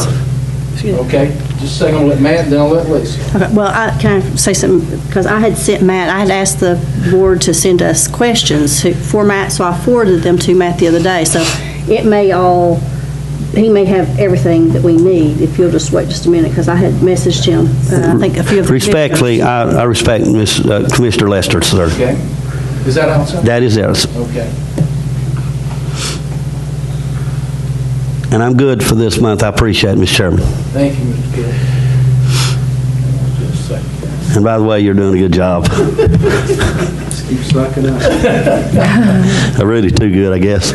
Okay? Just a second, I'll let Matt, then I'll let Lisa. Okay, well, can I say something? Because I had sent Matt, I had asked the board to send us questions for Matt, so I forwarded them to Matt the other day. So it may he may have everything that we need, if you'll just wait just a minute, because I had messaged him, I think a few of the... Respectfully, I respect Commissioner Lester, sir. Okay? Is that outside? That is ours. Okay. And I'm good for this month. I appreciate it, Mr. Chairman. Thank you, Mr. Kidd. Just a second. And by the way, you're doing a good job. Just keep sucking up. Really too good, I guess.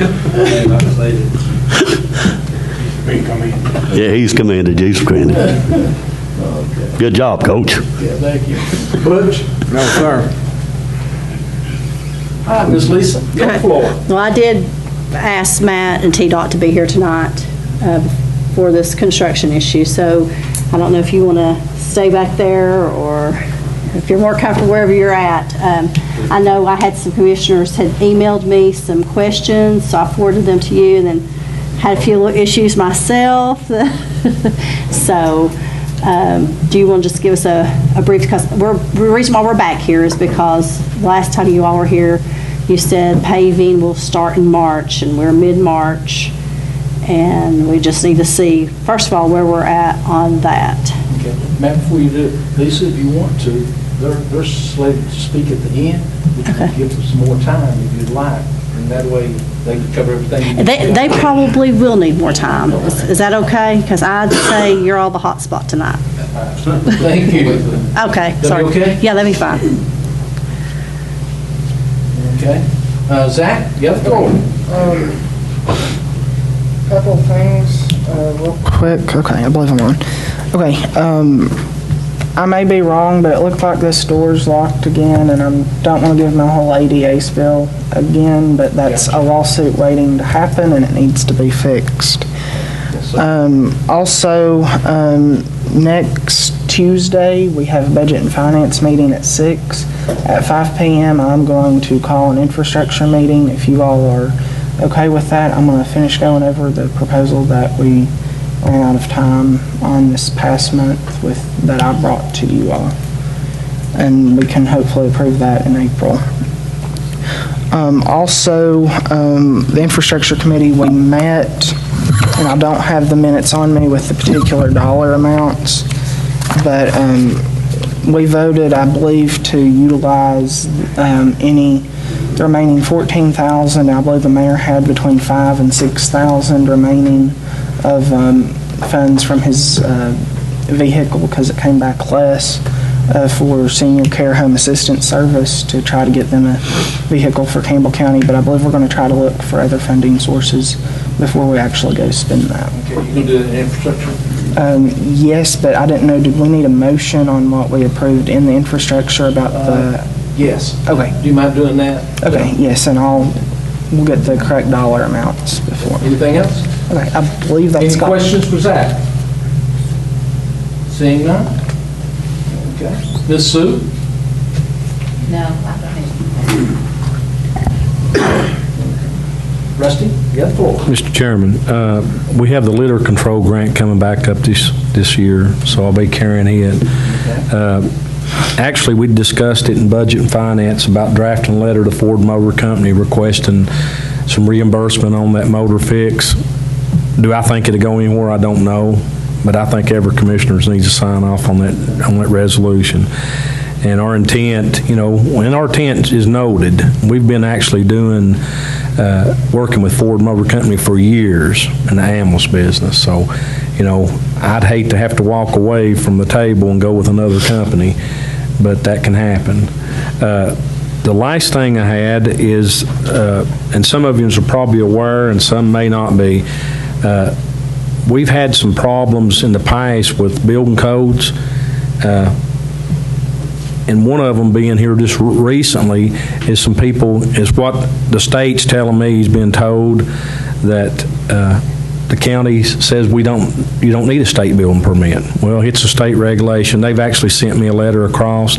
Yeah, he's commanded. He's commanded. Okay. Good job, Coach. Yeah, thank you. Butch? No, sir. All right, Ms. Lisa, you have the floor. Well, I did ask Matt and T-Dot to be here tonight for this construction issue, so I don't know if you want to stay back there or if you're more comfortable wherever you're at. I know I had some commissioners had emailed me some questions, so I forwarded them to you, and then had a few little issues myself. So do you want to just give us a brief, because the reason why we're back here is because last time you all were here, you said paving will start in March, and we're mid-March, and we just need to see, first of all, where we're at on that. Okay. Matt, before you do it, Lisa, if you want to, they're slated to speak at the end, but you can give them some more time if you'd like, and that way they can cover everything. They probably will need more time. Is that okay? Because I'd say you're all the hot spot tonight. Thank you. Okay, That sorry. be okay? Yeah, that'd be fine. Okay. Zach, you have the floor. Couple of things, real quick. Okay, I believe I'm on. Okay, I may be wrong, but it looked like this door's locked again, and I don't want to give my whole ADA spill again, but that's a lawsuit waiting to happen, and it needs to be fixed. Also, next Tuesday, we have a budget and finance meeting at 6. At 5 p.m., I'm going to call an infrastructure meeting. If you all are okay with that, I'm going to finish going over the proposal that we ran out of time on this past month that I brought to you all. And we can hopefully approve that in April. Also, the infrastructure committee, we met, and I don't have the minutes on me with the particular dollar amounts, but we voted, I believe, to utilize the remaining $14,000. I believe the mayor had between $5,000 and $6,000 remaining of funds from his vehicle, because it came back less, for senior care home assistance service, to try to get them a vehicle for Campbell County. But I believe we're going to try to look for other funding sources before we actually go spend that. Okay, you can do it in infrastructure? Yes, but I didn't know, did we need a motion on what we approved in the infrastructure about the... Yes. Okay. Do you mind doing that? Okay, yes, and we'll get the correct dollar amounts before. Anything else? Okay, I believe that's... Any questions for Zach? Seeing none? Okay. Ms. Sue? No, I don't. Rusty, you have the floor. Mr. Chairman, we have the litter control grant coming back up this year, so I'll be carrying it. Actually, we discussed it in Budget and Finance about drafting a letter to Ford Motor Company requesting some reimbursement on that motor fix. Do I think it'll go anywhere? I don't know, but I think every commissioner needs to sign off on that resolution. And our intent, when our intent is noted, we've been actually working with Ford Motor Company for years in the ambulance business. So, I'd hate to have to walk away from the table and go with another company, but that can happen. The last thing I had is, and some of you are probably aware and some may not be, we've had some problems in the past with building codes. And one of them being here just recently is some people, is what the state's telling me, he's been told that the county says you don't need a state building permit. Well, it's a state regulation. They've actually sent me a letter across.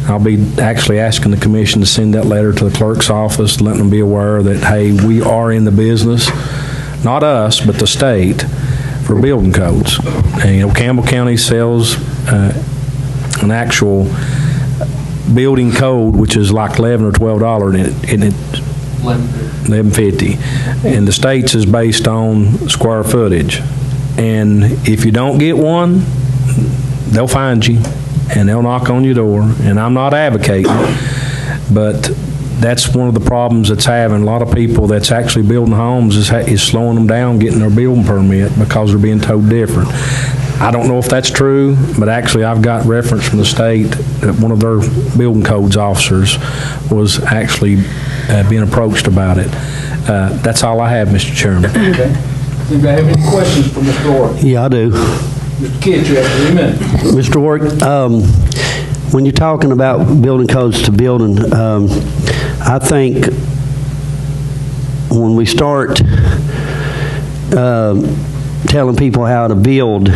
I'll be actually asking the commission to send that letter to the clerk's office, letting them be aware that, hey, we are in the business, not us, but the state, for building codes. And, Campbell County sells an actual building code, which is like $11 or $12, and it $11.50, and the state's is based on square footage. And if you don't get one, they'll find you and they'll knock on your door. And I'm not advocating, but that's one of the problems that's having a lot of people that's actually building homes is slowing them down getting their building permit because they're being told different. I don't know if that's true, but actually I've got reference from the state that one of their building codes officers was actually being approached about it. That's all I have, Mr. Chairman. Okay. Does anybody have any questions for Mr. Orr? Yeah, I do. Mr. Kidd, you have 3 minutes. Mr. Orr, when you're talking about building codes to building, I think when we start telling people how to build,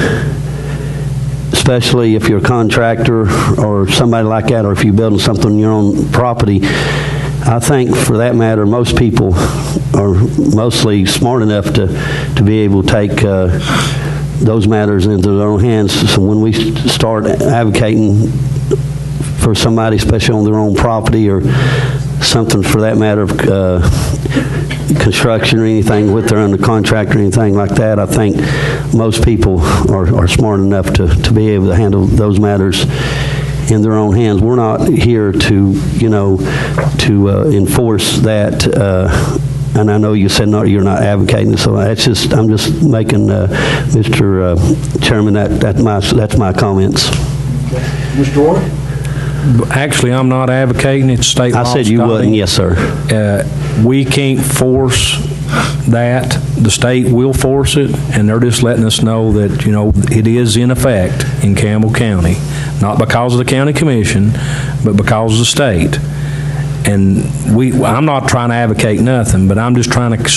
especially if you're a contractor or somebody like that, or if you're building something on your own property, I think for that matter, most people are mostly smart enough to be able to take those matters into their own hands. So when we start advocating for somebody, especially on their own property or something for that matter of construction or anything, with their under contract or anything like that, I think most people are smart enough to be able to handle those matters in their own hands. We're not here to enforce that, and I know you said you're not advocating, so I'm just making, Mr. Chairman, that's my comments. Okay. Mr. Orr? Actually, I'm not advocating. It's state law. I said you wouldn't, yes, sir. We can't force that. The state will force it, and they're just letting us know that, it is in effect in Campbell County, not because of the county commission, but because of the state. And I'm not trying to advocate nothing, but I'm just trying to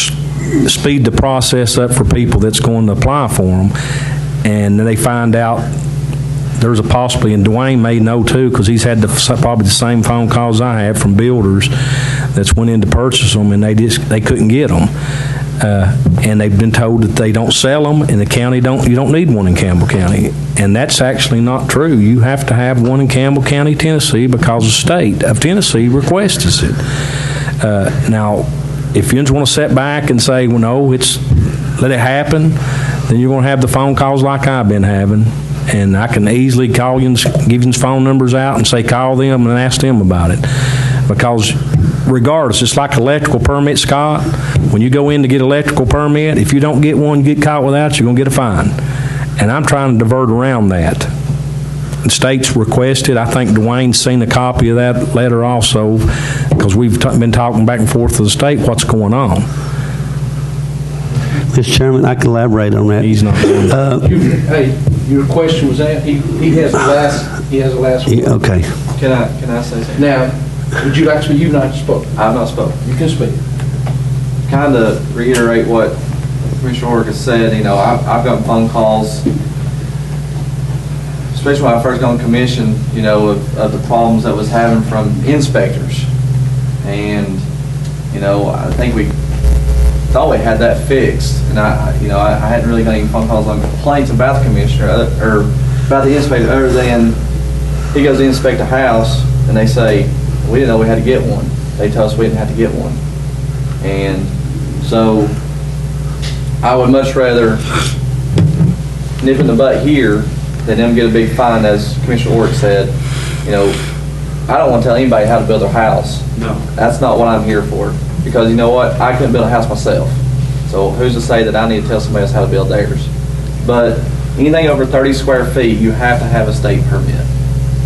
speed the process up for people that's going to apply for them, and then they find out there's a possibly, and Dwayne may know too, because he's had probably the same phone calls I have from builders that's went in to purchase them, and they couldn't get them. And they've been told that they don't sell them, and the county you don't need one in Campbell County. And that's actually not true. You have to have one in Campbell County, Tennessee, because the state of Tennessee requests it. Now, if you just want to sit back and say, well, no, let it happen, then you're going to have the phone calls like I've been having. And I can easily call you and give you phone numbers out and say call them and ask them about it. Because regardless, it's like electrical permit, Scott. When you go in to get electrical permit, if you don't get one, you get caught without, you're going to get a fine. And I'm trying to divert around that. The state's requested. I think Dwayne's seen a copy of that letter also, because we've been talking back and forth to the state what's going on. Mr. Chairman, I can elaborate on that. He's not doing that. Hey, your question was that he has the last word. Okay. Can I say something? Now, would you like to? You've not spoken. I've not spoken. You can speak. Kind of reiterate what Commissioner Orr has said. I've gotten phone calls, especially when I first got on commission, of the problems that was having from inspectors. And, I think we thought we had that fixed. And I hadn't really got any phone calls on complaints about the commissioner or about the inspector, other than he goes to inspect a house and they say, we didn't know we had to get one. They tell us we didn't have to get one. And so I would much rather nip in the butt here than them get a big fine, as Commissioner Orr said. I don't want to tell anybody how to build their house. No. That's not what I'm here for. Because you know what? I couldn't build a house myself. So who's to say that I need to tell somebody else how to build theirs? But anything over 30 square feet, you have to have a state permit.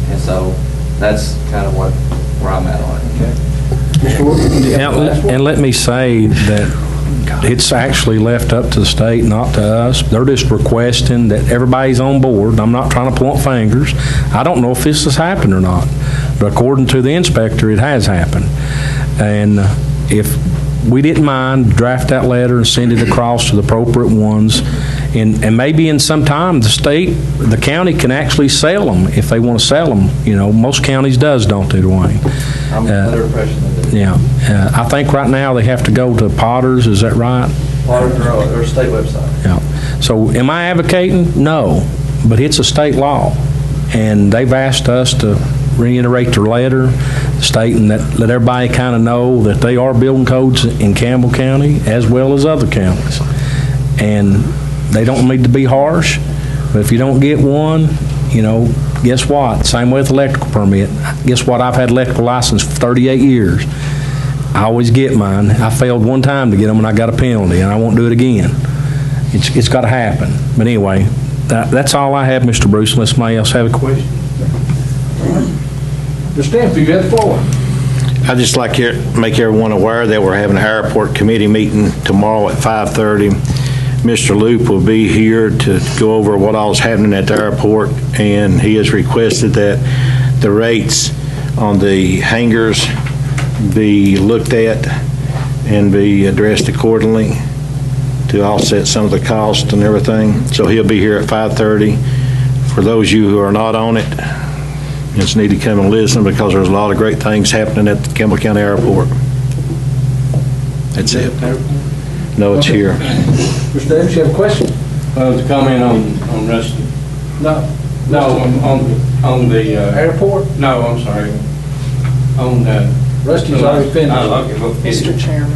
And so that's kind of where I'm at on it. Okay. And let me say that it's actually left up to the state, not to us. They're just requesting that everybody's on board. I'm not trying to point fingers. I don't know if this has happened or not, but according to the inspector, it has happened. And if we didn't mind, draft that letter and send it across to the appropriate ones. And maybe in some time, the county can actually sell them if they want to sell them. You know, most counties does, don't they, Dwayne? I'm under the impression that they do. Yeah. I think right now they have to go to Potter's, is that right? Potter's or state website. Yeah. So am I advocating? No, but it's a state law. And they've asked us to reiterate their letter stating that, let everybody kind of know that they are building codes in Campbell County as well as other counties. And they don't need to be harsh, but if you don't get one, you know, guess what? Same way with electrical permit. Guess what? I've had electrical license for 38 years. I always get mine. I failed one time to get them and I got a penalty and I won't do it again. It's got to happen. But anyway, that's all I have, Mr. Bruce, unless somebody else have a question. Mr. Stanfield, you have the floor. I'd just like to make everyone aware that we're having an airport committee meeting tomorrow at 5:30. Mr. Loop will be here to go over what all is happening at the airport, and he has requested that the rates on the hangars be looked at and be addressed accordingly to offset some of the cost and everything. So he'll be here at 5:30. For those of you who are not on it, you just need to come and listen because there's a lot of great things happening at the Campbell County Airport. That's it. No, it's here. Mr. Davis, you have a question? To comment on Rusty. No. No, on the, Airport? no, I'm sorry. On, Rusty's already finished. Oh, okay, well, Mr. Chairman,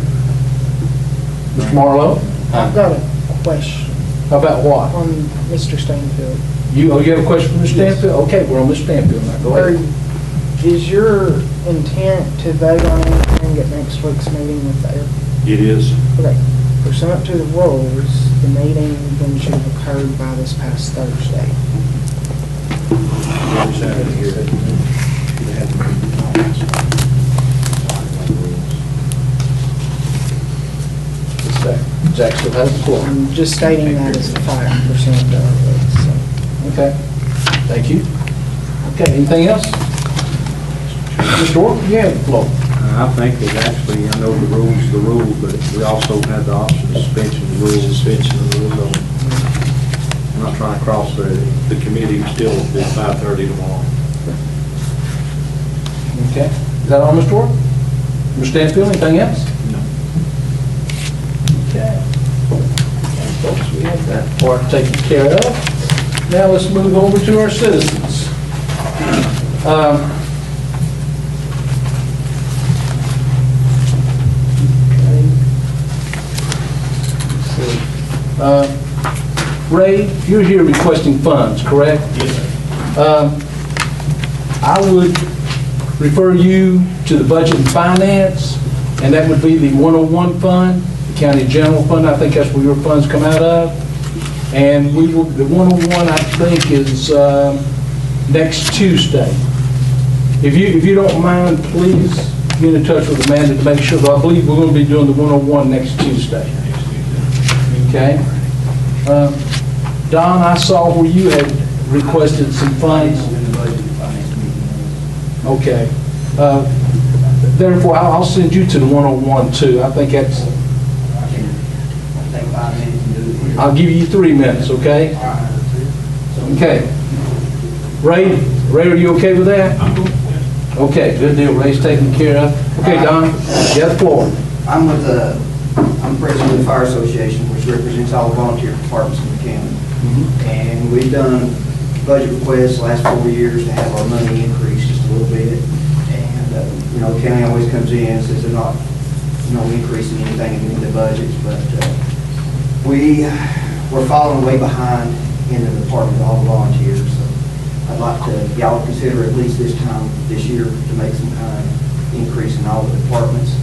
Mr. Marlowe? I've got a question About what? on Mr. Stanfield. You have a question for Mr. Stanfield? Okay, we're on Mr. Stanfield now. Go ahead. Is your intent to vote on anything at next week's meeting with the airport? It is. Okay, pursuant to the rules, the meeting then should have occurred by this past Thursday. Jacksboro has the floor. I'm just stating that as a fact pursuant to our rules, so. Okay, thank you. Okay, anything else? Mr. Orr, you have the floor. I think that actually, I know the rules, but we also have the option of suspension of the rules. I'm not trying to cross the committee, still be 5:30 tomorrow. Okay, is that all, Mr. Orr? Mr. Stanfield, anything else? No. Okay. Okay, folks, we have that part taken care of. Now let's move over to our citizens. Ray, you're here requesting funds, correct? yes, sir. I would refer you to the Budget and Finance, and that would be the 101 fund, the County General Fund. I think that's where your funds come out of. And we will, the 101, I think, is next Tuesday. If you don't mind, please get in touch with Amanda to make sure, but I believe we're going to be doing the 101 next Tuesday. Okay? Don, I saw where you had requested some funds. Okay. Therefore, I'll send you to the 101 too. I think that's, I'll give you 3 minutes, okay? Okay. Ray, are you okay with that? Okay, good deal. Ray's taken care of. Okay, Don, you have the floor. I'm president of the Fire Association, which represents all volunteer departments in the county. And we've done budget requests the last 4 years to have our money increase just a little bit. And, the county always comes in and says they're not, increasing anything in the budgets, but we're falling way behind in the department of all the volunteers. So I'd like to, y'all consider at least this time, this year, to make some kind of increase in all the departments.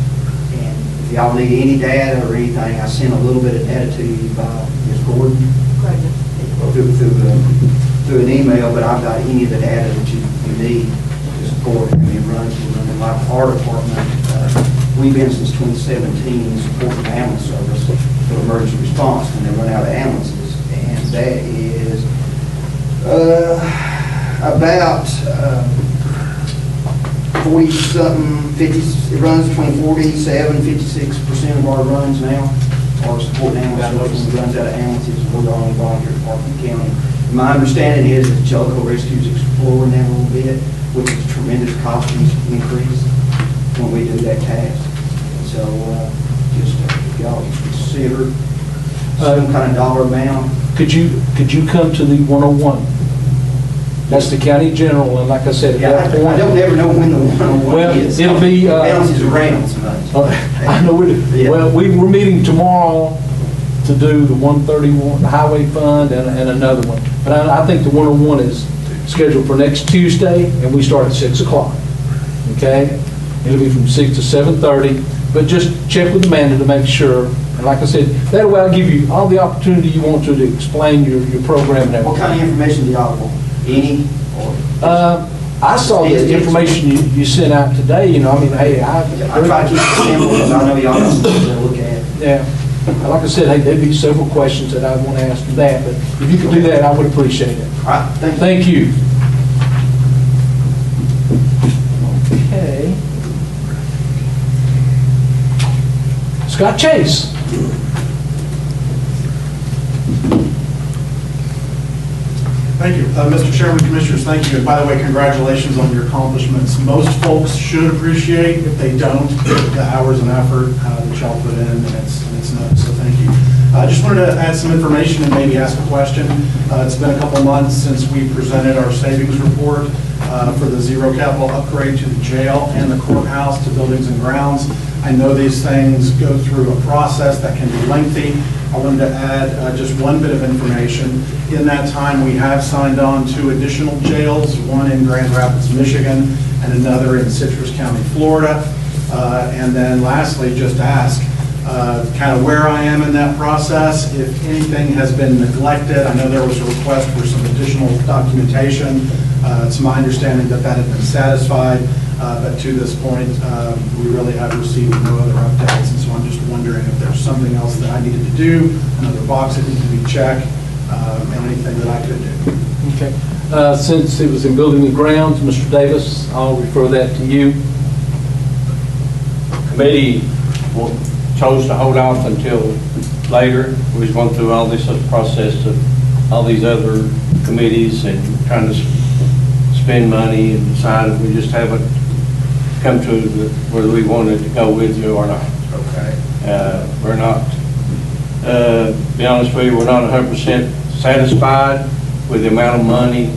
And if y'all need any data or anything, I sent a little bit of data to you by Ms. Gordon through an email, but I've got any of the data that you need to support. I mean, we're running like our department. We've been since 2017 supporting ambulance service for emergency response when they run out of ambulances. And that is about 40-something, 50, it runs between 47, 56% of our runs now are supporting ambulance service. When it runs out of ambulances, we're the only volunteer department in the county. My understanding is that Jellicoe Rescue is exploring that a little bit, which is a tremendous cost increase when we do that task. And so, just if y'all consider some kind of dollar amount. Could you come to the 101? That's the county general, and like I said, at that point. I don't ever know when the 101 is. Well, it'll be. Bounces around sometimes. I know it. Yeah. Well, we're meeting tomorrow to do the 131 Highway Fund and another one. But I think the 101 is scheduled for next Tuesday, and we start at 6 o'clock. Okay? It'll be from 6 to 7:30, but just check with Amanda to make sure. And like I said, that way I'll give you all the opportunity you want to explain your program and everything. What kind of information do y'all want? Any? Or I saw the information you sent out today, you know, I mean, hey, I try to keep it simple because I know y'all got something to look at. Yeah. Like I said, hey, there'd be several questions that I want to ask you that, but if you could do that, I would appreciate it. All right, thank you. Okay. Scott Chase. Thank you. Mr. Chairman, Commissioners, thank you. And by the way, congratulations on your accomplishments. Most folks should appreciate, if they don't, the hours and effort that y'all put in, and it's noticed, so thank you. I just wanted to add some information and maybe ask a question. It's been a couple months since we presented our savings report for the zero capital upgrade to the jail and the courthouse to buildings and grounds. I know these things go through a process that can be lengthy. I wanted to add just one bit of information. In that time, we have signed on 2 additional jails, one in Grand Rapids, Michigan, and another in Citrus County, Florida. And then lastly, just ask kind of where I am in that process. If anything has been neglected, I know there was a request for some additional documentation. It's my understanding that that had been satisfied. But to this point, we really have received no other updates, and so I'm just wondering if there's something else that I needed to do, another box that needed to be checked, and anything that I could do. Okay. Since it was in building and grounds, Mr. Davis, I'll refer that to you. Committee chose to hold off until later. We was going through all this process of all these other committees and trying to spend money and decided we just haven't come to whether we wanted to go with you or not. Okay. We're not, be honest with you, we're not 100% satisfied with the amount of money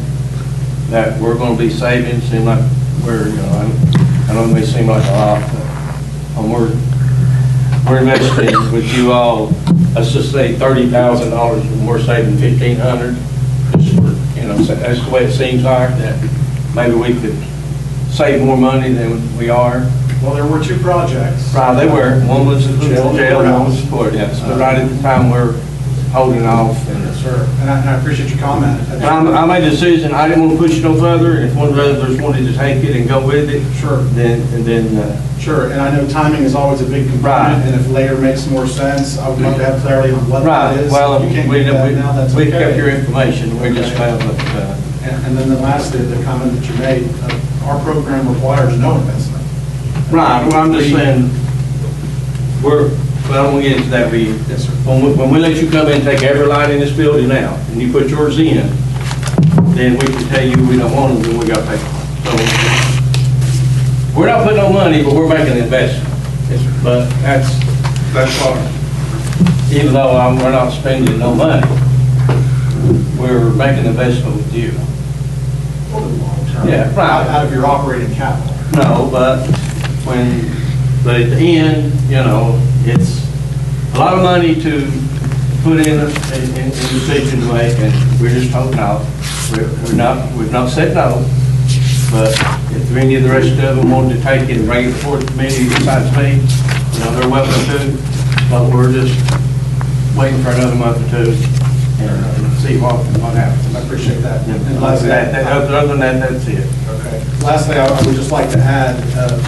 that we're going to be saving. Seem like we're, you know, I know it may seem like a lot, but we're investing with you all, let's just say $30,000 and we're saving $1,500. Just for, you know, that's the way it seems like, that maybe we could save more money than we are. Well, there were 2 projects. Right, they were. One was the jail, one was the court, yes. But right at the time, we're holding off. Yes, sir. And I appreciate your comment. I made a decision. I didn't want to push it no further. If one of the others wanted to take it and go with it, sure. Then sure. And I know timing is always a big component. Right. And if later makes more sense, I would love to have clarity on what right. that is. Well, you can't get that now, that's we okay. kept your information. We just found that. And then the last, the comment that you made, our program requires no investment. Right. Well, I'm just saying, well, I don't want to get into that. Yes, sir. When we let you come in and take every light in this building out, and you put yours in, then we can tell you we don't want them, then we got to pay for it. So we're not putting no money, but we're making an investment. Yes, sir. But that's our, even though we're not spending no money, we're making an investment with you. For the long term. Yeah, right. Out of your operating capital. No, but at the end, you know, it's a lot of money to put in a decision to make, and we're just told no. We've not said no, but if any of the rest of them wanted to take it and bring it before the committee besides me, they're welcome to, but we're just waiting for another month or two and see what happens. I appreciate that. And other than that, that's it. Okay. Lastly, I would just like to add,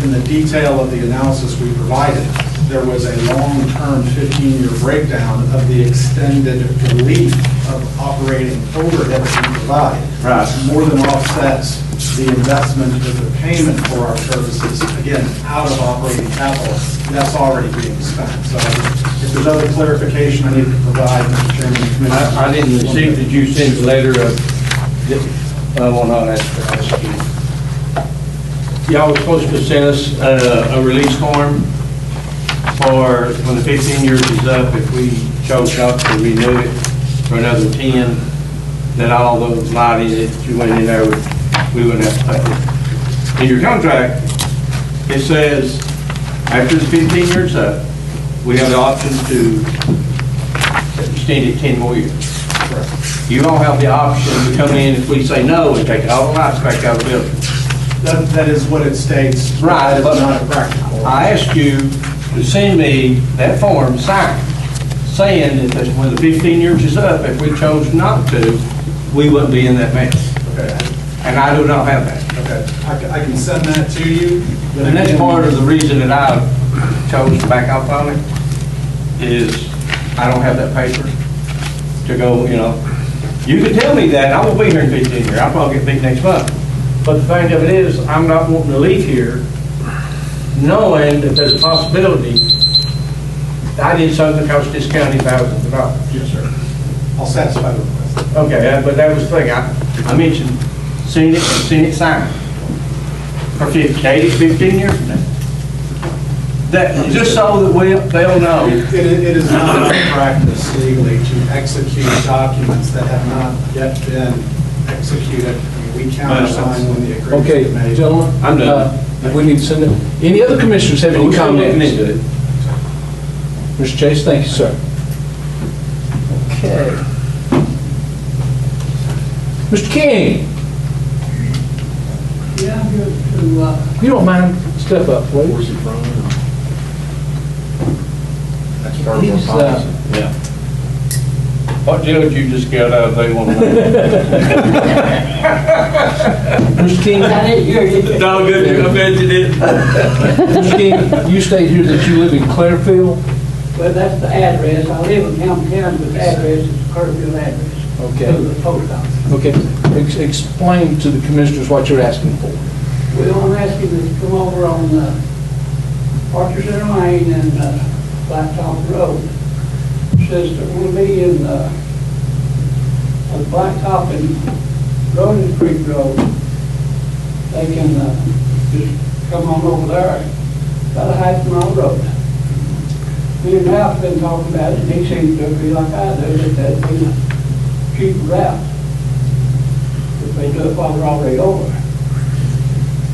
in the detail of the analysis we provided, there was a long-term 15-year breakdown of the extended relief of operating overhead that we provide. Right. More than offsets the investment of the payment for our services, again, out of operating capital. That's already being spent. So if there's other clarification I need to provide, Mr. Chairman and Commissioner. I didn't receive, did you send a letter of, I will not ask you. Y'all were supposed to send us a release form for when the 15 years is up, if we chose not to renew it for another 10, that all those lighting that you went in there, we wouldn't have to pay it. In your contract, it says, after the 15 years up, we have the option to extend it 10 more years. You all have the option to come in if we say no and take all the lights back out of the building. That is what it states. Right, It's but not a practical. I asked you to send me that form signed, saying that when the 15 years is up, if we chose not to, we wouldn't be in that mess. Okay. And I do not have that. Okay. I can send that to you. but And that's again- part of the reason that I chose to back off on it, is I don't have that paper to go, You can tell me that, I won't be here in 15 years, I'll probably get beat next month. But the thing of it is, I'm not wanting to leave here knowing that there's a possibility I did something that cost this county thousands of dollars. Yes, sir. I'll satisfy the request. Okay, but that was the thing, I mentioned seeing it signed for 15 years from now. That, just so that they'll know. It is not our practice legally to execute documents that have not yet been executed. We countersign when the agreement Okay, is made. gentlemen. I'm done. We need to send it. Any other commissioners have any We're still looking comments? into it. Mr. Chase, thank you, sir. Okay. Mr. King, Yeah, I'm good to, if you don't mind, step up, please. Where's he from? That's part of He's, our policy. Yeah. What judge you just got out of, they want to know? Mr. King, I didn't hear you. No, good, I bet you did. Mr. King, you state here that you live in Clairfield? Well, that's the address. I live in Campbell County, but the address is Clearfield address. Okay. To the post office. Okay. Explain to the commissioners what you're asking for. Well, I'm asking you to come over on Archer Center Lane and Blacktop Road. Says they're going to be in on Blacktop and Rolling Creek Road. They can just come on over there, about a half-mile road. Me and Ralph's been talking about it, and he seems to agree like I do, that that'd be a cheaper route if they do it while they're already over.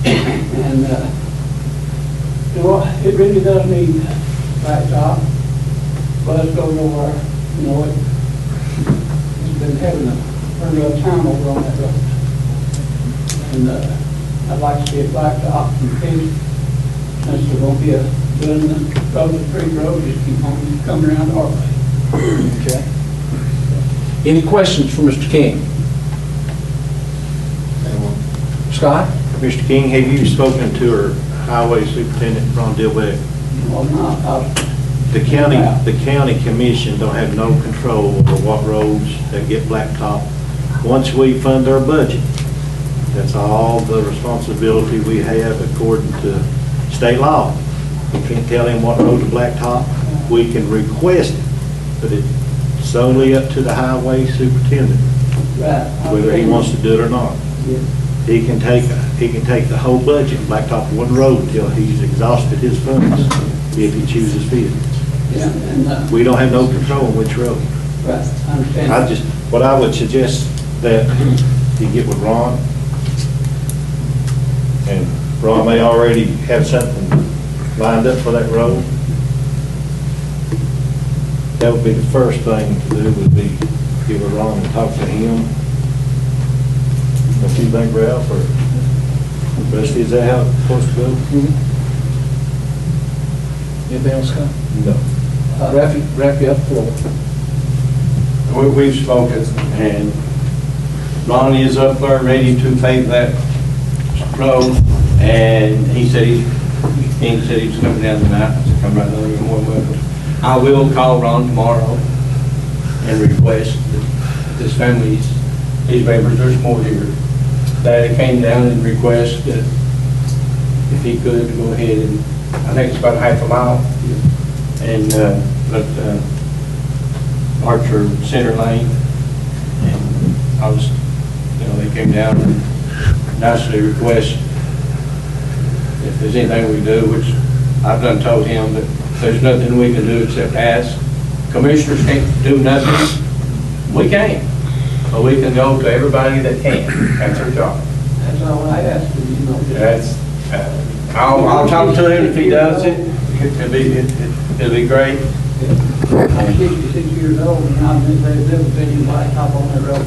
And, it really does need blacktop. Bus goes over, it's been having a pretty rough time over on that road. And, I'd like to see it blacktop in case, since there won't be doing the Rolling Creek Road, just keep on coming around our way. Okay. Any questions for Mr. King? Scott? Mr. King, have you spoken to our highway superintendent, Ron Dillbeck? Well, not, The county commission don't have no control over what roads that get blacktop. Once we fund our budget, that's all the responsibility we have according to state law. We can't tell him what road to blacktop. We can request it, but it's solely up to the highway superintendent, right. whether he wants to do it or not. Yeah. He can take the whole budget and blacktop one road until he's exhausted his funds, if he chooses fit. Yeah, and, We don't have no control on which road. right, I understand. What I would suggest that you get with Ron, and Ron may already have something lined up for that road. that would be the first thing to do, would be give a Ron and talk to him. What you think, Ralph, or Rusty, is that how it's supposed to go? Anything else, Scott? No. Wrap you up for We've spoken, and Ronnie is up there ready to pave that road, and he said he was coming down tonight. I said, come right down here, more welcome. I will call Ron tomorrow and request that this family's, these members, there's more here, that he came down and request that if he could go ahead and, I think it's about half a mile, and let Archer Center Lane, and I was, they came down and nicely request if there's anything we do, which I've done told him that there's nothing we can do except ask. Commissioners can't do nothing. We can't. But we can go to everybody that can. That's our job. That's all I ask, That's, I'll talk to him if he does it. It'll be great. I'm 66 years old, and I've never been in blacktop on that road.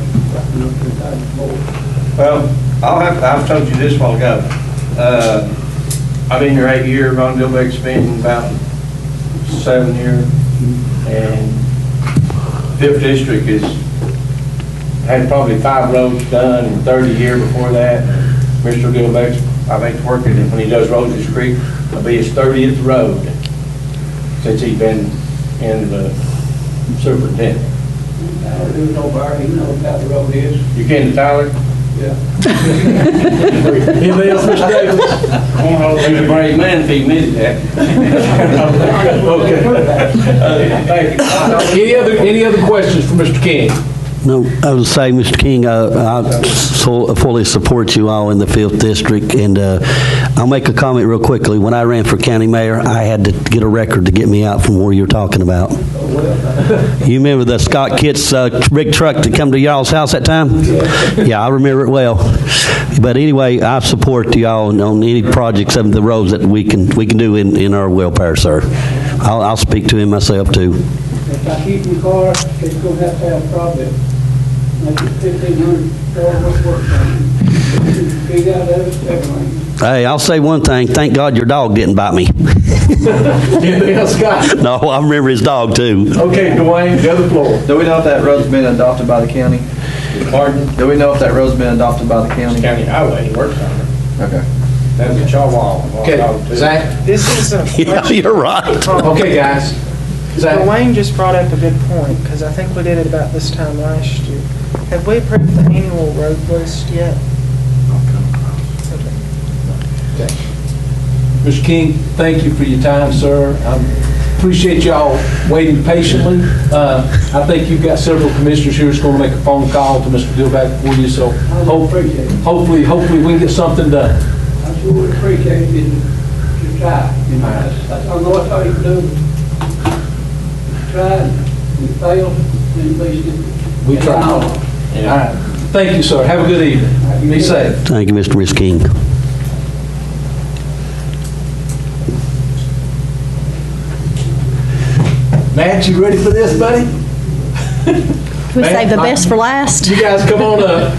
Well, I've told you this a while ago. I've been here 8 years, Ron Dillbeck's been about 7 years, and 5th District had probably 5 roads done in 30 years before that. Mr. Dillbeck's, I think, working, and when he does Roses Creek, it'll be his 30th road since he's been in the superintendent. There's no bar, he knows how the road is. You came to Tyler? Yeah. Anybody else, Mr. Davis? He's a brave man if he admitted that. Okay. Any other questions for Mr. King? No, I would say, Mr. King, I fully support you all in the 5th District, and I'll make a comment real quickly. When I ran for county mayor, I had to get a record to get me out from where you're talking about. You remember the Scott Kitts big truck that come to y'all's house that time? Yeah, I remember it well. But anyway, I support y'all on any projects of the roads that we can do in our welfare, sir. I'll speak to him myself, too. If I keep my car, it's going to have a problem. Like $1,500 worth of work. Big out of it, everything. Hey, I'll say one thing. Thank God your dog didn't bite me. Anything else, Scott? No, I remember his dog, too. Okay, Dwayne, the other floor. Do we know if that road's been adopted by the county? Pardon? Do we know if that road's been adopted by the county? County highway, he works on it. Okay. That's a Chawal. Okay, Zach? This is a Yeah, you're right. Okay, guys. Zach? Dwayne just brought up a good point, because I think we did it about this time last year. Have we approved the annual road list yet? Okay. Mr. King, thank you for your time, sir. I appreciate y'all waiting patiently. I think you've got several commissioners here that's going to make a phone call to Mr. Dillbeck for you, so hopefully we can get something done. I sure would appreciate it to try. I don't know what you can do. Tried, we failed, then at least We tried. All right. Thank you, sir. Have a good evening. Be safe. Thank you, Mr. Miss King. Matt, you ready for this, buddy? We save the best for last. You guys come on up.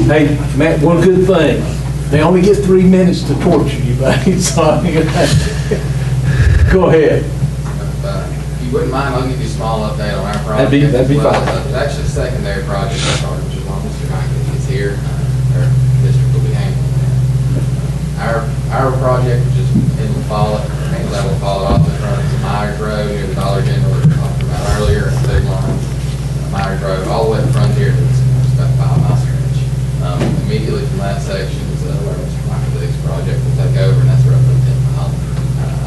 Hey, Matt, one good thing. They only get 3 minutes to torture you, buddy. So go ahead. If you wouldn't mind, I'll give you a small update on our project. That'd be fine. It's actually a secondary project I started, which is why Mr. Mike is here. Our district will be handling that. Our project, which is in La Follette, that will follow off in front of Myers Road near the Dollar General we were talking about earlier, big line, Myers Road, all the way to Frontier, it's about a 5-mile stretch. Immediately from that section is where Mr. Michael Dick's project will take over, and that's roughly 10 miles.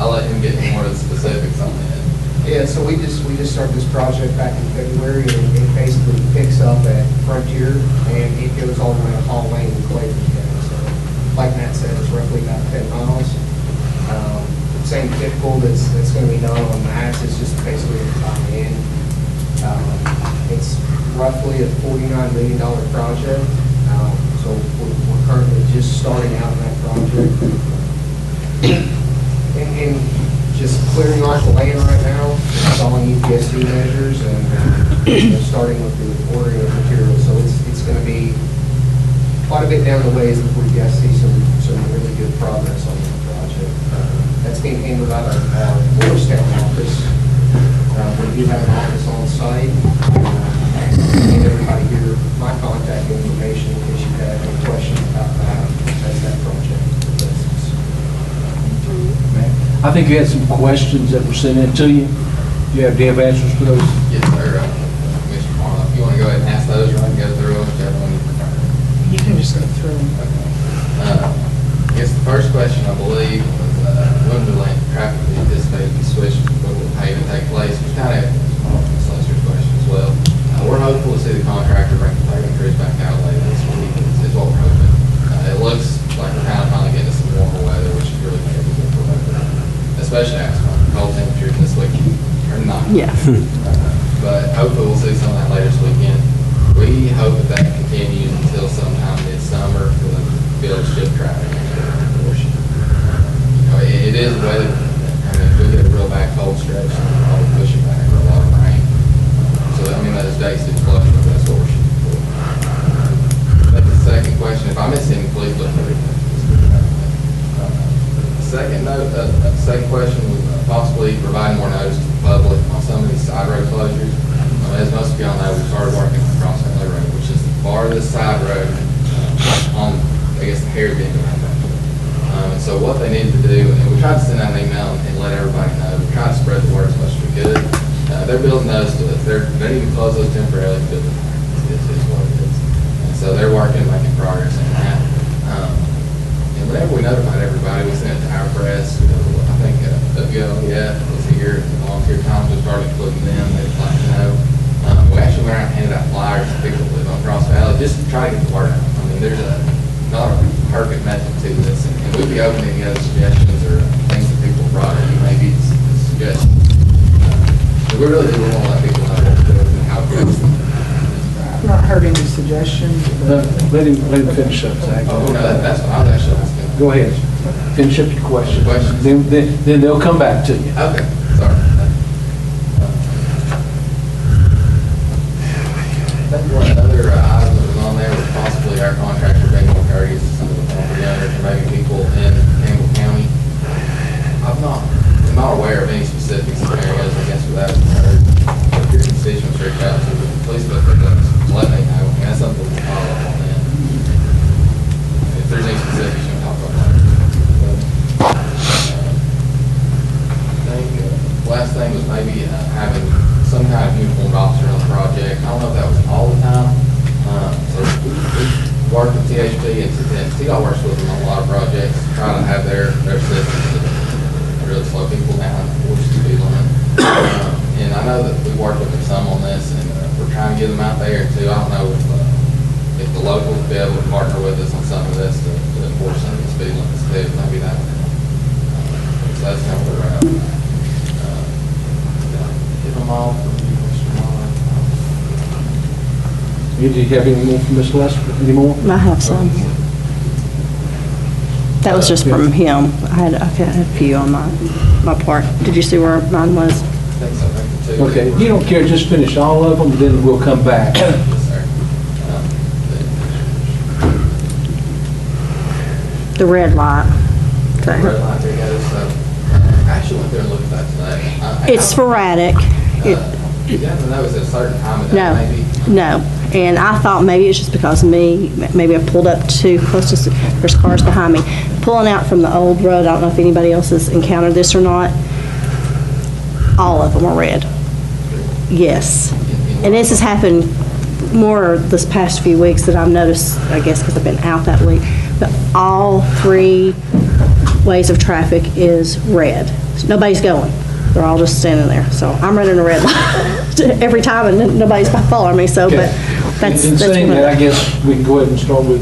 I'll let him get more of the specifics on that. Yeah, so we just started this project back in February, and it basically picks up at Frontier, and it goes all the way to Hall Lane and Clayton County. So, like Matt said, it's roughly about 10 miles. Same typical that's going to be done on Max. It's just basically a top end. It's roughly a $49 million project. So we're currently just starting out in that project. And just clearing off the land right now, installing EPSD measures and starting with the ordering of materials. So it's going to be quite a bit down the ways before you guys see some really good progress on the project. That's being handled out of our Morristown office. We do have an office on site. And everybody here, my contact information in case you have any questions about that project. I think you had some questions that were sent in to you. Do you have answers for those? Yes, sir. Mr. Marlowe, if you want to go ahead and ask those, or I can go through them, whichever one you prefer. You can just go through them. I guess the first question, I believe, was when will land traffic be anticipated to be switched, when will paving take place? Which kind of Ms. Lester's question as well. We're hopeful to see the contractor bring the paving crews back out later this week, is what we're hoping. It looks like we're kind of finally getting some warmer weather, which is really favorable for weather, especially after cold temperatures this week or not. Yeah. But hopefully we'll see some of that later this weekend. We hope that continues until sometime midsummer for the village ship traffic portion. It is weather. If we get a real bad cold stretch, we'll push it back for a lot of rain. So those dates did fluctuate, but that's what we're shooting for. But the second question, if I miss any, please look for it. The second question was possibly providing more notice to the public on some of these side road closures. As most of y'all know, we started working on Cross Valley Road, which is the farthest side road on, I guess, the Harry Bend. And so what they needed to do, and we tried to send out an email and let everybody know, we tried to spread the word as much as we could. They're building those, they didn't even close those temporarily, building is what it is. And so they're working, making progress in that. And whenever we notified everybody, we sent it to our press. I think WLAF was here, and Volunteer Times, we started including them, they would like to know. We actually went around and handed out flyers to people that live on Cross Valley, just to try to get the word out. There's not a perfect method to this, and we'd be open to any other suggestions or things that people brought in, maybe suggestions. We really do want to let people know what we're doing and how it goes. I've not heard any suggestions. Let him finish up, Zach. Oh, no, that's what I was actually asking. Go ahead. Finish up your question. Then they'll come back to you. Okay, sorry. I think one other item that was on there was possibly our contractor being more courteous to some of the property owners or maybe people in Campbell County. I'm not aware of any specific scenarios, I guess, without heard. If your constituents reach out to them, please let me know. And that's something we'll follow up on then. If there's any specifics, you can talk about that. I think last thing was maybe having some kind of uniformed officer on the project. I don't know if that was all the time. So we worked with THP and TDOT works with them on a lot of projects, trying to have their systems to really slow people down, force the speed limit. And I know that we worked with them some on this, and we're trying to get them out there too. I don't know if the locals will be able to partner with us on some of this to enforce some of the speed limits too. Maybe that would help. So that's kind of where we're at. Get them all from you, Mr. Marlowe. Do you have any more from Ms. Lester? Any more? I have some. That was just from him. I had a few on my part. Did you see where mine was? I think so. Okay, if you don't care, just finish all of them, then we'll come back. Yes, sir. The red light. The red light there goes. So, I actually went there and looked at that today. It's sporadic. You have to know it's at a certain time of day, maybe? No. And I thought maybe it's just because maybe I pulled up too close to, there's cars behind me. Pulling out from the old road, I don't know if anybody else has encountered this or not. All of them are red. Yes. And this has happened more this past few weeks that I've noticed, I guess because I've been out that week. But all 3 ways of traffic is red. Nobody's going. They're all just standing there. So I'm running a red light every time and nobody's following me. So, but that's saying that, I guess we can go ahead and start with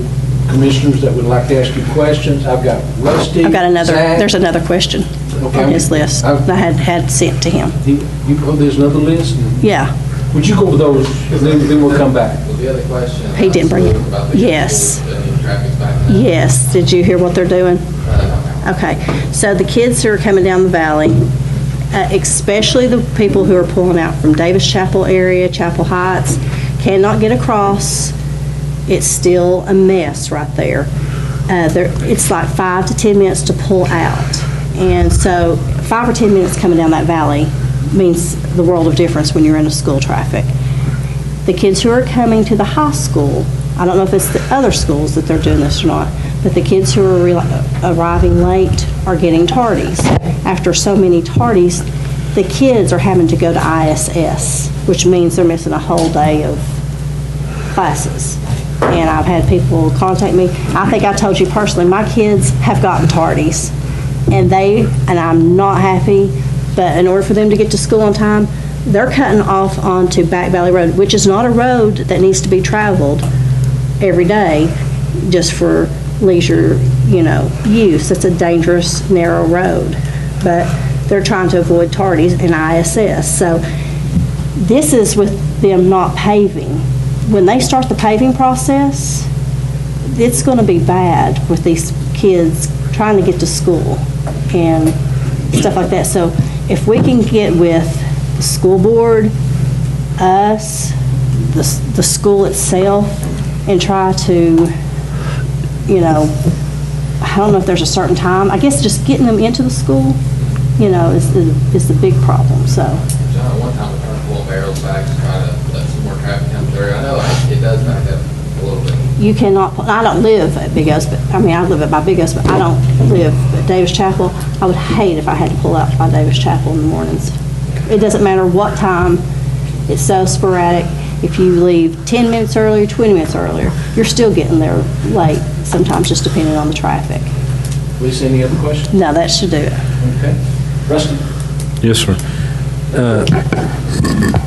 commissioners that would like to ask you questions. I've got Rusty. I've got another, Zach. there's another question on his list that I had sent to him. There's another list? Yeah. Would you go over those, then we'll come back. Well, the other question. He didn't bring it. Yes. Yes. Did you hear what they're doing? Okay, so the kids who are coming down the valley, especially the people who are pulling out from Davis Chapel area, Chapel Heights, cannot get across. It's still a mess right there. It's like 5 to 10 minutes to pull out. And so 5 or 10 minutes coming down that valley means the world of difference when you're in a school traffic. The kids who are coming to the high school, I don't know if it's the other schools that they're doing this or not, but the kids who are arriving late are getting tardies. After so many tardies, the kids are having to go to ISS, which means they're missing a whole day of classes. And I've had people contact me. I think I told you personally, my kids have gotten tardies, and I'm not happy, but in order for them to get to school on time, they're cutting off onto Back Valley Road, which is not a road that needs to be traveled every day just for leisure, use. It's a dangerous, narrow road. But they're trying to avoid tardies and ISS. So this is with them not paving. When they start the paving process, it's going to be bad with these kids trying to get to school and stuff like that. So if we can get with the school board, us, the school itself, and try to, I don't know if there's a certain time. I guess just getting them into the school, is the big problem, so. John, one time we tried to pull barrels back to try to let some more traffic come through. I know it does back up a little bit. You cannot, I don't live at Big Oaks, but, I live at by Big Oaks, but I don't live at Davis Chapel. I would hate if I had to pull out by Davis Chapel in the mornings. It doesn't matter what time, it's so sporadic. If you leave 10 minutes earlier, 20 minutes earlier, you're still getting there late, sometimes just depending on the traffic. Lisa, any other questions? No, that should do it. Okay. Rusty? Yes, sir.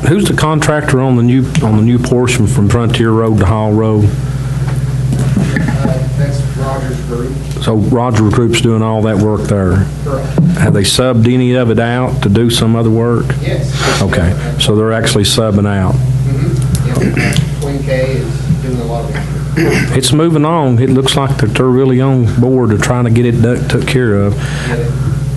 Who's the contractor on the new portion from Frontier Road to Hall Road? That's Rogers Group. So Rogers Group's doing all that work there? Correct. Have they subbed any of it out to do some other work? Yes. Okay, so they're actually subbing out. Twin K is doing a lot of it. It's moving on. It looks like that they're really on board to trying to get it took care of. Yeah,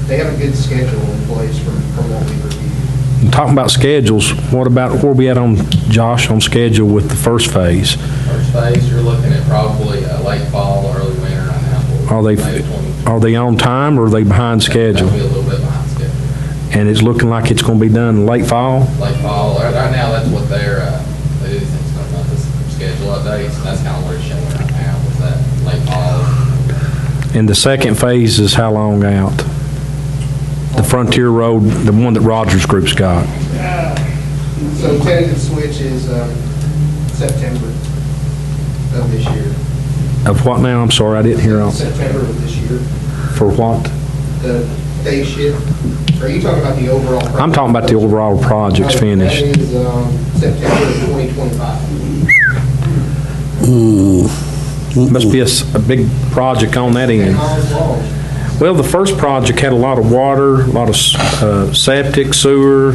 they have a good schedule in place from what we reviewed. Talking about schedules, where we at on, Josh, on schedule with the first phase? First phase, you're looking at probably late fall, early winter right now. Are they on time or are they behind schedule? That'll be a little bit behind schedule. And it's looking like it's going to be done late fall? Late fall, right now that's what they do things like that, this schedule updates, and that's kind of where it's showing right now, with that late fall. And the second phase is how long out? The Frontier Road, the one that Rogers Group's got? So tentative switch is September of this year. Of what now? I'm sorry, I didn't hear all. September of this year. For what? The day shift. Are you talking about the overall project? I'm talking about the overall project's finished. That is September of 2025. Must be a big project on that end. Well, the first project had a lot of water, a lot of septic, sewer,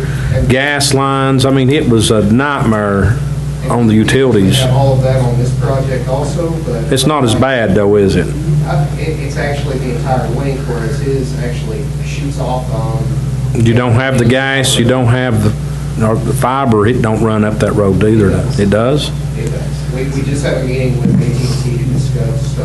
gas lines. I mean, it was a nightmare on the utilities. We have all of that on this project also, but... It's not as bad, though, is it? It's actually the entire length, whereas his actually shoots off on... You don't have the gas, you don't have the fiber, it don't run up that road either. It does? It does. We just had a meeting with AT&T to discuss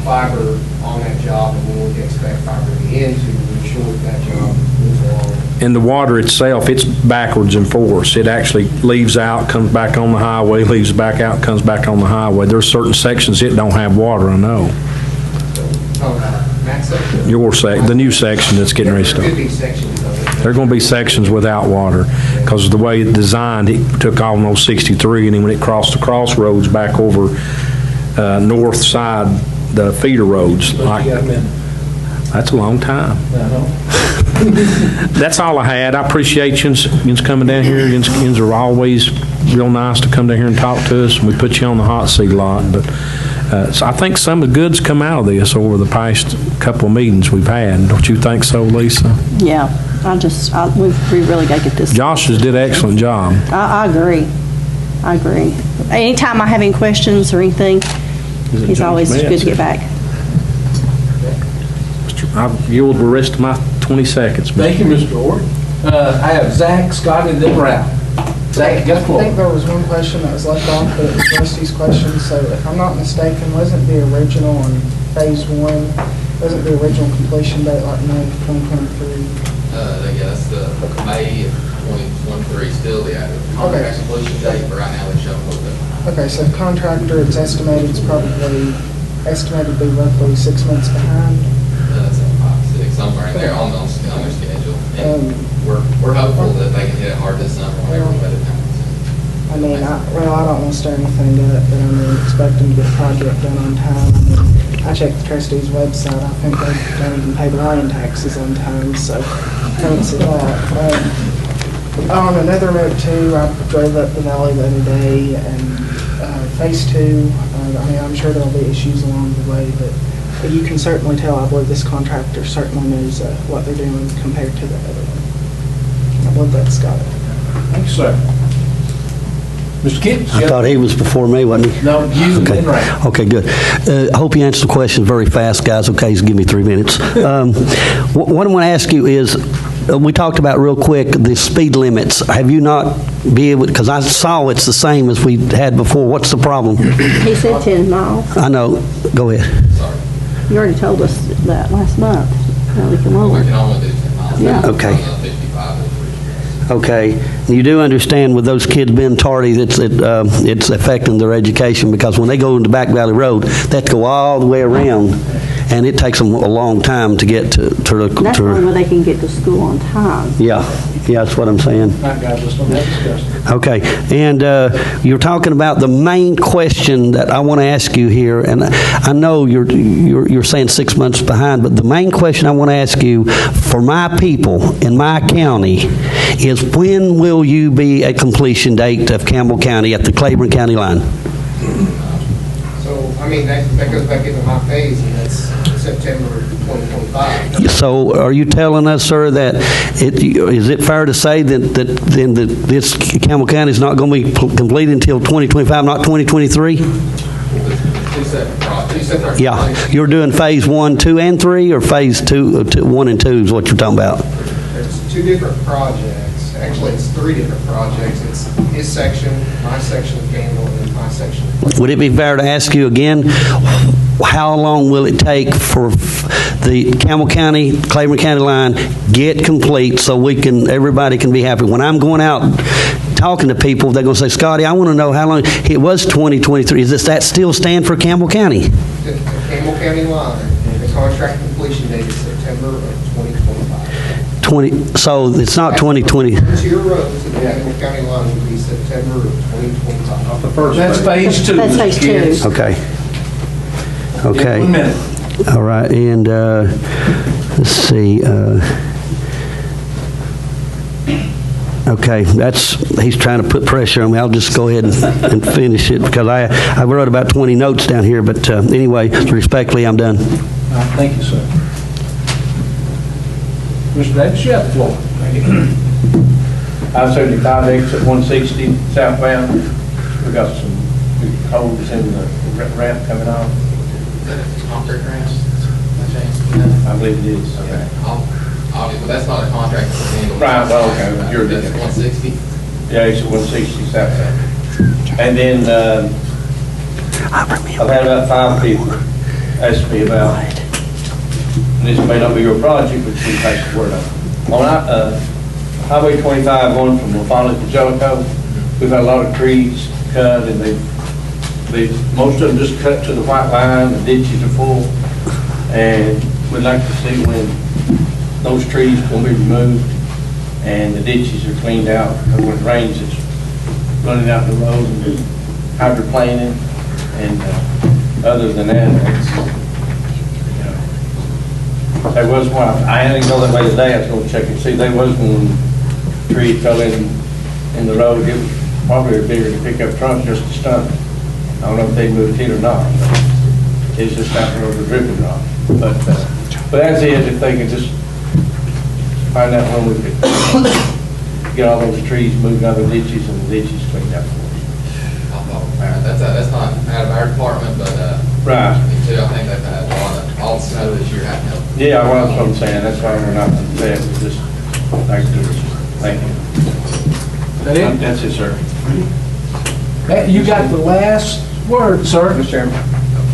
fiber on that job and when we can expect fiber to be in to ensure that job moves along. And the water itself, it's backwards in force. It actually leaves out, comes back on the highway, leaves back out, comes back on the highway. There's certain sections it don't have water, I know. Max section? The new section that's getting ready to There start. could be sections of it. There are going to be sections without water, because of the way it's designed, it took all those 63, and then when it crossed the crossroads back over north side, the feeder roads. That's a long time. That's all I had. I appreciate yous coming down here. Yous are always real nice to come down here and talk to us, and we put you on the hot seat a lot. But so I think some of the goods come out of this over the past couple of meetings we've had. Don't you think so, Lisa? Yeah, we really got to get this. Josh has did an excellent job. I agree. Anytime I have any questions or anything, he's always good to get back. I yield the rest of my 20 seconds. Thank you, Mr. Ord. I have Zach, Scott, and then Ralph. Zach, you got the I floor. think there was one question that was left off, but it was Rusty's question, so if I'm not mistaken, wasn't the original on phase one, wasn't the original completion date like May of 2023? Yeah, that's the May of 2023, still the contract completion date, but right now they're showing a little bit. Okay, so contractor, it's estimated, it's probably estimated to be roughly 6 months behind. That's about 5, 6, somewhere in there on their schedule. And we're hopeful that they can hit it hard this summer whenever the weather comes. I mean, I don't want to stir anything up, but I mean, expect them to get the project done on time. I mean, I checked the trustees' website, I think they don't even pay the land taxes on time, so I don't see that. On another note too, I drove up the valley the other day, and phase two, I mean, I'm sure there'll be issues along the way, but you can certainly tell, I believe this contractor certainly knows what they're doing compared to the other one. I believe that's Scott. Thank you, sir. Mr. Kent? I thought he was before me, wasn't he? No, you Okay. and Ralph. Okay, good. I hope you answer the questions very fast, guys. Okay, just give me 3 minutes. What I want to ask you is, we talked about real quick the speed limits. Have you not be able, because I saw it's the same as we had before. What's the problem? He said 10 miles. I know. Go ahead. You already told us that last month. Now we can lower. We can only do 10 miles. Yeah. Okay. 55. Okay. You do understand with those kids being tardy, it's affecting their education, because when they go into Back Valley Road, they have to go all the way around, and it takes them a long time to get to That's the only way they can get to school on time. Yeah, that's what I'm saying. All right, guys, let's don't have discussion. Okay, and you're talking about the main question that I want to ask you here, and I know you're saying 6 months behind, but the main question I want to ask you for my people in my county is, when will you be at completion date of Campbell County at the Claiborne County line? So, I mean, that goes back into my phase, and that's September 2025. So are you telling us, sir, that is it fair to say that this Campbell County is not going to be completed until 2025, not 2023? Two separate projects. Yeah, you're doing phase 1, 2, and 3, or phase 2, 1 and 2 is what you're talking about? There's two different projects. Actually, it's three different projects. It's his section, my section of Campbell, and then my section of Claiborne. Would it be fair to ask you again, how long will it take for the Campbell County, Claiborne County line get complete so everybody can be happy? When I'm going out talking to people, they're going to say, Scotty, I want to know how long, it was 2023. Does that still stand for Campbell County? The Campbell County line, the contract completion date is September of 2025. So it's not 2020. To your road to the Campbell County line would be September of 2025. That's phase 2. That's phase 2. Okay. Okay. 1 minute. All right, and let's see. Okay, he's trying to put pressure on me. I'll just go ahead and finish it, because I wrote about 20 notes down here, but anyway, respectfully, I'm done. All right, thank you, sir. Mr. Davis, you have the floor. I-75 exit 160 southbound. We got some big holes in the ramp coming on. Is that a concrete ramp? I believe it is. Okay. Obviously, that's not a contract to handle. Right, well, okay, you're That's good. 160. Yeah, exit 160 southbound. And then I've had about 5 people ask me about, and this may not be your project, but you take the word on it. On Highway 25 going from LaFollette to Jellicoe, we've had a lot of trees cut, and most of them just cut to the white line, the ditches are full, and we'd like to see when those trees will be removed and the ditches are cleaned out, because when it rains, it's running out the road and hydroplaning, and other than that, it's, there was one, I didn't go that way today, I was going to check and see, there was one tree fell in the road. It was probably bigger than a pickup truck, just a stump. I don't know if they moved it or not, but it's just out there over the ribbon rock. But that's it, if they could just find out when we could get all those trees moved out of the ditches and the ditches cleaned out for us. That's not out of our department, but right. Me too. I think they've had a lot of all the snow this year. Yeah, well, that's what I'm saying, that's why we're not upset, just like to, thank you. That it? That's it, sir. You got the last word, sir. Mr. Chairman,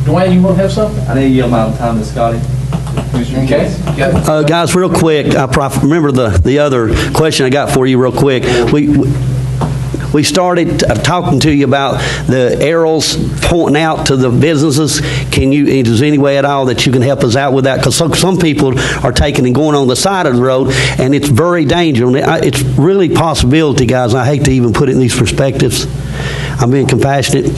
Dwayne, you want to have something? I need to yield my time to Scotty. Okay. Guys, real quick, I remember the other question I got for you real quick. We started talking to you about the arrows pointing out to the businesses. Is there any way at all that you can help us out with that? Because some people are taking and going on the side of the road, and it's very dangerous. It's really a possibility, guys. I hate to even put it in these perspectives. I'm being compassionate.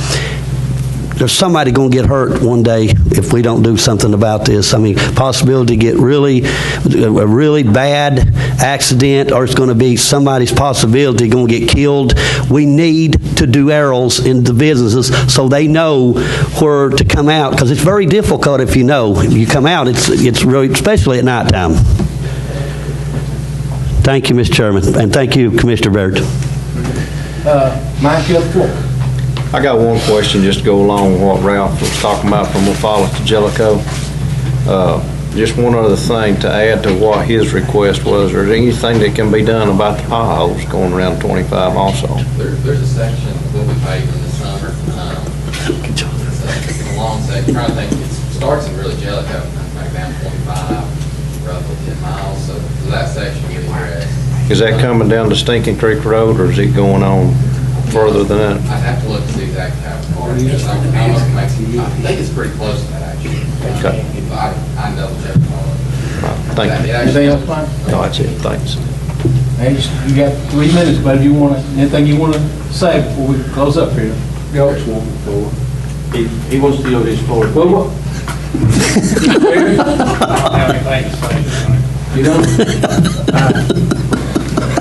There's somebody going to get hurt one day if we don't do something about this. I mean, possibility to get a really bad accident, or it's going to be somebody's possibility going to get killed. We need to do arrows in the businesses so they know where to come out, because it's very difficult if you know. If you come out, it's really, especially at nighttime. Thank you, Mr. Chairman, and thank you, Commissioner Baird. Mike, you have the floor. I got one question just to go along with what Ralph was talking about from Wafala to Jellicoe. Just one other thing to add to what his request was. Is there anything that can be done about the potholes going around 25 also? There's a section that will be paved in the summer. It's a long section. I'm trying to think, it starts in really Jellicoe, back down 25, roughly 10 miles. So that section will be addressed. Is that coming down to Stinking Creek Road, or is it going on further than that? I'd have to look to see exactly how far it is. I think it's pretty close to that, actually. Okay. But I can double check all of it. Thank you. Anything else, Mike? No, that's it. Thanks. Hey, you got 3 minutes, but if you want to, anything you want to say before we close up here? Go. He wants to yield his floor. Well, what? You don't?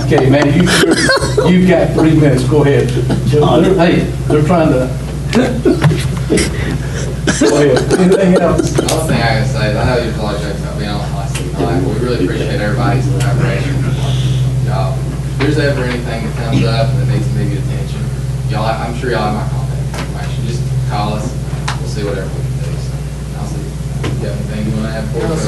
Okay, man, you've got 3 minutes. Go ahead. Hey, they're trying to. Go ahead. Anything else? The other thing I gotta say is I know there's a lot of jokes about being on the hot seat tonight, but we really appreciate everybody's collaboration. Y'all, if there's ever anything that comes up that needs immediate attention, y'all, I'm sure y'all have my contact information. Just call us. We'll see whatever we can do. So, I'll see. You got anything you want to add for us?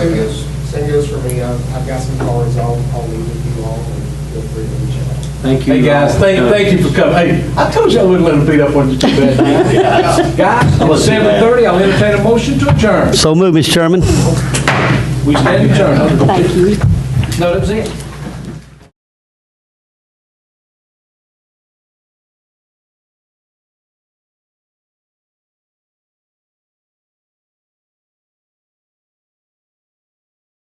Same goes for me. I've got some cards I'll leave with you all, and feel free to reach out. Thank you. Hey, guys, thank you for coming. Hey, I told you I wouldn't let them beat up on you too bad. Guys, it's 7:30. I'll entertain a motion to adjourn. So move, Mr. Chairman. We stand adjourned. Thank you. No, that was it.